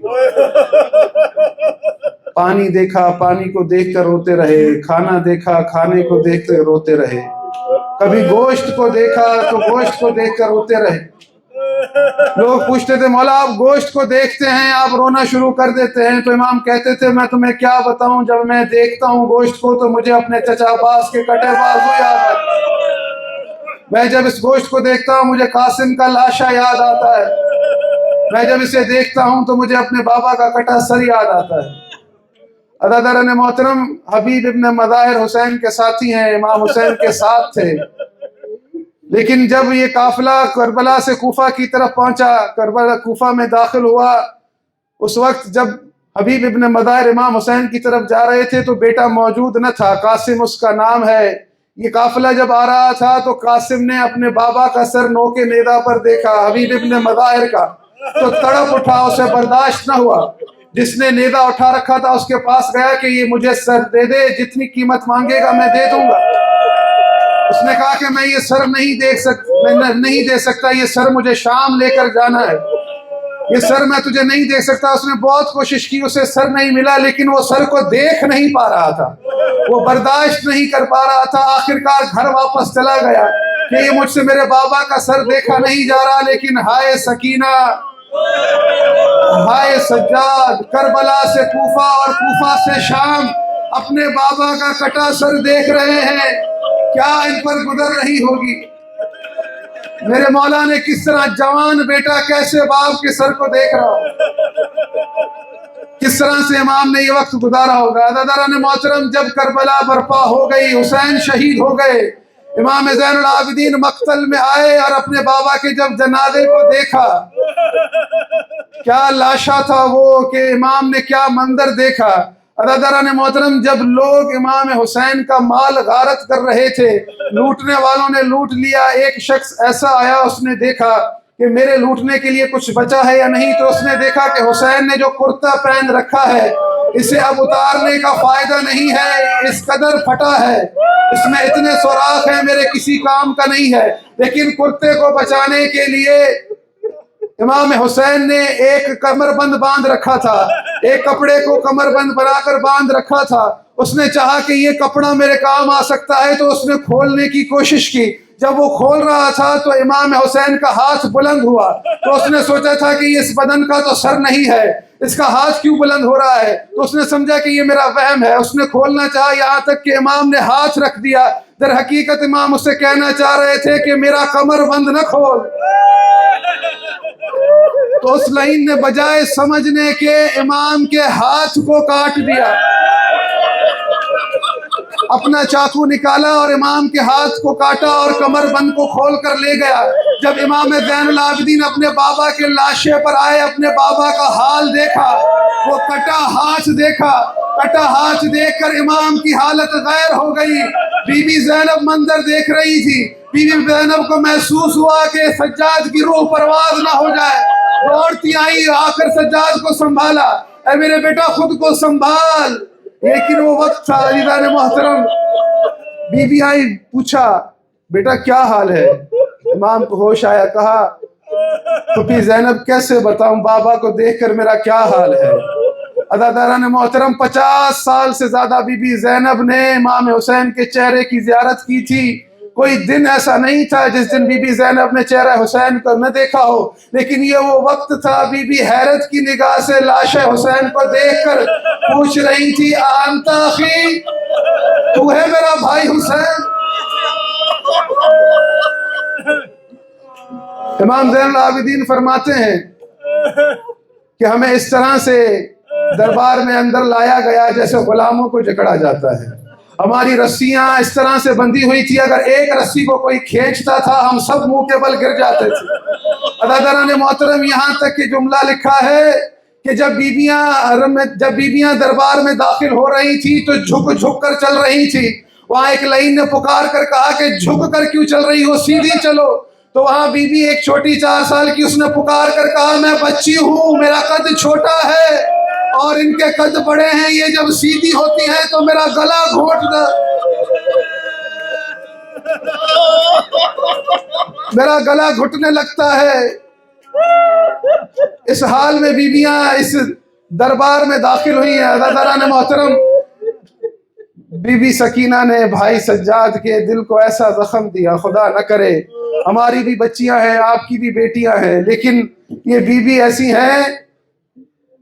پانی دیکھا، پانی کو دیکھ کر روتے رہے، کھانا دیکھا، کھانے کو دیکھ کر روتے رہے، کبھی گوشت کو دیکھا تو گوشت کو دیکھ کر روتے رہے. لوگ پوچھتے تھے مولا آپ گوشت کو دیکھتے ہیں آپ رونا شروع کر دیتے ہیں. تو امام کہتے تھے میں تمہیں کیا بتاؤں، جب میں دیکھتا ہوں گوشت کو تو مجھے اپنے چچا عباس کے کٹے بازو یاد آتے ہیں. میں جب اس گوشت کو دیکھتا ہوں مجھے قاسم کا لاشا یاد آتا ہے. میں جب اسے دیکھتا ہوں تو مجھے اپنے بابا کا کٹا سر یاد آتا ہے. عزیزان محترم، حبیب ابن مظاہر حسین کے ساتھی ہیں، امام حسین کے ساتھ تھے. لیکن جب یہ قافلہ کربلا سے کوفہ کی طرف پہنچا، کربلا کوفہ میں داخل ہوا، اس وقت جب حبیب ابن مظاہر امام حسین کی طرف جا رہے تھے تو بیٹا موجود نہ تھا، قاسم اس کا نام ہے. یہ قافلہ جب آ رہا تھا تو قاسم نے اپنے بابا کا سر نوکے نیدا پر دیکھا، حبیب ابن مظاہر کا، تو تڑپ اٹھا، اسے برداشت نہ ہوا. جس نے نیزہ اٹھا رکھا تھا اس کے پاس گیا کہ یہ مجھے سر دے دے، جتنی قیمت مانگے گا میں دے دوں گا. اس نے کہا کہ میں یہ سر نہیں دے سکتا، یہ سر مجھے شام لے کر جانا ہے، یہ سر میں تجھے نہیں دے سکتا. اس نے بہت کوشش کی، اسے سر نہیں ملا، لیکن وہ سر کو دیکھ نہیں پا رہا تھا، وہ برداشت نہیں کر پا رہا تھا. آخرکار گھر واپس چلا گیا کہ یہ مجھ سے میرے بابا کا سر دیکھا نہیں جا رہا. لیکن ہائے سکینہ، ہائے سجاد، کربلا سے کوفہ اور کوفہ سے شام اپنے بابا کا کٹا سر دیکھ رہے ہیں، کیا ان پر گزر رہی ہوگی. میرے مولا نے کس طرح جوان بیٹا کیسے باپ کے سر کو دیکھ رہا ہو، کس طرح سے امام نے یہ وقت گزارا ہوگا. عزیزان محترم، جب کربلا برپا ہو گئی، حسین شہید ہو گئے، امام زین العابدین مقتل میں آئے اور اپنے بابا کے جب جنازے کو دیکھا، کیا لاشا تھا وہ، کہ امام نے کیا منظر دیکھا. عزیزان محترم، جب لوگ امام حسین کا مال غارت کر رہے تھے، لوٹنے والوں نے لوٹ لیا، ایک شخص ایسا آیا، اس نے دیکھا کہ میرے لوٹنے کے لیے کچھ بچا ہے یا نہیں، تو اس نے دیکھا کہ حسین نے جو کرتا پہن رکھا ہے اسے اب اتارنے کا فائدہ نہیں ہے، اس قدر پھٹا ہے، اس میں اتنے سوراخ ہیں، میرے کسی کام کا نہیں ہے۔ لیکن کرتے کو بچانے کے لیے امام حسین نے ایک کمر بند باندھ رکھا تھا، ایک کپڑے کو کمر بند بنا کر باندھ رکھا تھا۔ اس نے چاہا کہ یہ کپڑا میرے کام آ سکتا ہے، تو اس نے کھولنے کی کوشش کی۔ جب وہ کھول رہا تھا تو امام حسین کا ہاتھ بلند ہوا، تو اس نے سوچا تھا کہ اس بدن کا تو سر نہیں ہے، اس کا ہاتھ کیوں بلند ہو رہا ہے؟ تو اس نے سمجھا کہ یہ میرا وہم ہے، اس نے کھولنا چاہا، یہاں تک کہ امام نے ہاتھ رکھ دیا۔ در حقیقت امام اسے کہنا چاہ رہے تھے کہ میرا کمر بند نہ کھول۔ تو اس لائن نے بجائے سمجھنے کے امام کے ہاتھ کو کاٹ دیا، اپنا چاقو نکالا اور امام کے ہاتھ کو کاٹا اور کمر بند کو کھول کر لے گیا۔ جب امام زین العابدین اپنے بابا کے لاشے پر آئے، اپنے بابا کا حال دیکھا، وہ کٹا ہاتھ دیکھا، کٹا ہاتھ دیکھ کر امام کی حالت غیر ہو گئی۔ بی بی زینب منظر دیکھ رہی تھی، بی بی زینب کو محسوس ہوا کہ سجاد کی روح پرواز نہ ہو جائے، دوڑتی آئی، آ کر سجاد کو سنبھالا، اے میرے بیٹا خود کو سنبھال۔ لیکن وہ وقت تھا عزیزان محترم، بی بی آئی، پوچھا بیٹا کیا حال ہے؟ امام کو ہوش آیا، کہا پھوپھی زینب کیسے بتاؤں بابا کو دیکھ کر میرا کیا حال ہے۔ عزیزان محترم، 50 سال سے زیادہ بی بی زینب نے امام حسین کے چہرے کی زیارت کی تھی، کوئی دن ایسا نہیں تھا جس دن بی بی زینب نے چہرہ حسین کو نہ دیکھا ہو۔ لیکن یہ وہ وقت تھا، بی بی حیرت کی نگاہ سے لاش حسین کو دیکھ کر پوچھ رہی تھی، انت اخی، تو ہے میرا بھائی حسین؟ امام زین العابدین فرماتے ہیں کہ ہمیں اس طرح سے دربار میں اندر لایا گیا جیسے غلاموں کو جکڑا جاتا ہے، ہماری رسیاں اس طرح سے بندھی ہوئی تھی، اگر ایک رسی کو کوئی کھینچتا تھا ہم سب منہ کے بل گر جاتے تھے۔ عزیزان محترم، یہاں تک کہ جملہ لکھا ہے کہ جب بیبیاں دربار میں داخل ہو رہی تھی تو جھک جھک کر چل رہی تھی، وہاں ایک لائن نے پکار کر کہا کہ جھک کر کیوں چل رہی ہو، سیدھی چلو۔ تو وہاں بی بی ایک چھوٹی 4 سال کی، اس نے پکار کر کہا میں بچی ہوں، میرا قد چھوٹا ہے اور ان کے قد بڑے ہیں، یہ جب سیدھی ہوتی ہیں تو میرا گلا گھونٹ دے، میرا گلا گھٹنے لگتا ہے۔ اس حال میں بیویاں اس دربار میں داخل ہوئی ہیں۔ عزیزان محترم، بی بی سکینہ نے بھائی سجاد کے دل کو ایسا زخم دیا، خدا نہ کرے ہماری بھی بچیاں ہیں، آپ کی بھی بیٹیاں ہیں، لیکن یہ بی بی ایسی ہیں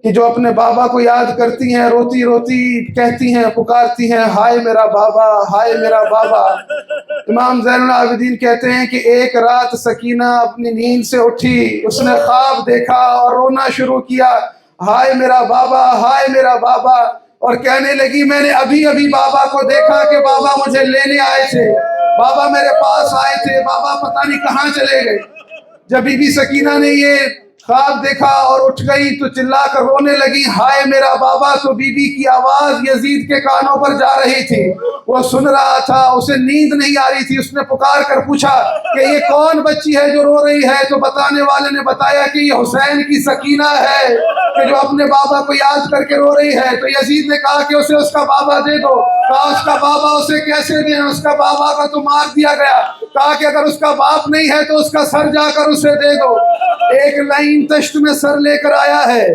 کہ جو اپنے بابا کو یاد کرتی ہیں، روتی روتی کہتی ہیں، پکارتی ہیں، ہائے میرا بابا، ہائے میرا بابا۔ امام زین العابدین کہتے ہیں کہ ایک رات سکینہ اپنی نیند سے اٹھی، اس نے خواب دیکھا اور رونا شروع کیا، ہائے میرا بابا، ہائے میرا بابا، اور کہنے لگی میں نے ابھی ابھی بابا کو دیکھا کہ بابا مجھے لینے آئے تھے، بابا میرے پاس آئے تھے، بابا پتہ نہیں کہاں چلے گئے۔ جب بی بی سکینہ نے یہ خواب دیکھا اور اٹھ گئی تو چلا کر رونے لگی، ہائے میرا بابا۔ تو بی بی کی آواز یزید کے کانوں پر جا رہی تھی، وہ سن رہا تھا، اسے نیند نہیں آ رہی تھی۔ اس نے پکار کر پوچھا کہ یہ کون بچی ہے جو رو رہی ہے؟ تو بتانے والے نے بتایا کہ یہ حسین کی سکینہ ہے کہ جو اپنے بابا کو یاد کر کے رو رہی ہے۔ تو یزید نے کہا کہ اسے اس کا بابا دے دو۔ کہا اس کا بابا اسے کیسے دیں، اس کا بابا کا تو مار دیا گیا۔ کہا کہ اگر اس کا باپ نہیں ہے تو اس کا سر جا کر اسے دے دو۔ ایک لائن تشت میں سر لے کر آیا ہے،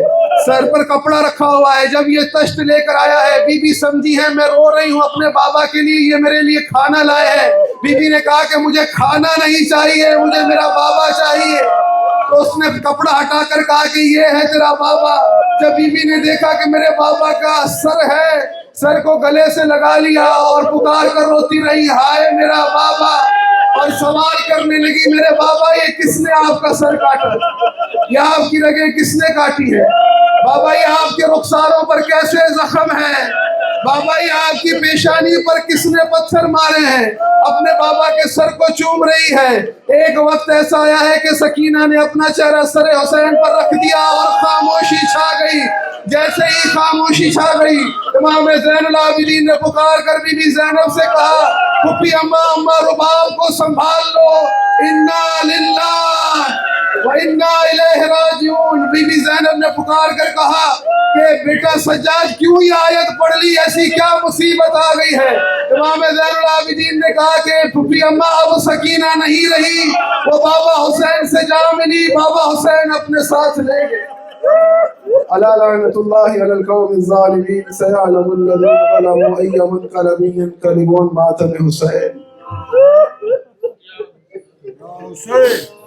سر پر کپڑا رکھا ہوا ہے۔ جب یہ تشت لے کر آیا ہے، بی بی سمجھی ہے میں رو رہی ہوں اپنے بابا کے لیے، یہ میرے لیے کھانا لائے ہیں۔ بی بی نے کہا کہ مجھے کھانا نہیں چاہیے، مجھے میرا بابا چاہیے۔ تو اس نے کپڑا ہٹا کر کہا کہ یہ ہے تیرا بابا۔ جب بی بی نے دیکھا کہ میرے بابا کا سر ہے، سر کو گلے سے لگا لیا اور پکار کر روتی رہی، ہائے میرا بابا، اور سوال کرنے لگی میرے بابا یہ کس نے آپ کا سر کاٹا، یا آپ کی رگیں کس نے کاٹی ہے؟ بابا یہ آپ کے رخساروں پر کیسے زخم ہیں؟ بابا یہ آپ کی پیشانی پر کس نے پتھر مارے ہیں؟ اپنے بابا کے سر کو چوم رہی ہے۔ ایک وقت ایسا آیا ہے کہ سکینہ نے اپنا چہرہ سر حسین پر رکھ دیا اور خاموشی چھا گئی۔ جیسے ہی خاموشی چھا گئی، امام زین العابدین نے پکار کر بی بی زینب سے کہا، پھپھی اماں رباب کو سنبھال لو، انا للہ وَإِنَّا إِلَيْهِ رَاجِعُونَ۔ بی بی زینب نے پکار کر کہا کہ بیٹا سجاد کیوں یہ آیت پڑھ لی، ایسی کیا مصیبت آ گئی ہے؟ امام زین العابدین نے کہا کہ پھپھی اماں اب سکینہ نہیں رہی، وہ بابا حسین سے جا ملی، بابا حسین اپنے ساتھ لے گئے۔ الا لعنۃ اللہ علی القوم الظالمین سیعلم الذین ظلموا ای منقلب ینقلبون بعد حسین۔ حسین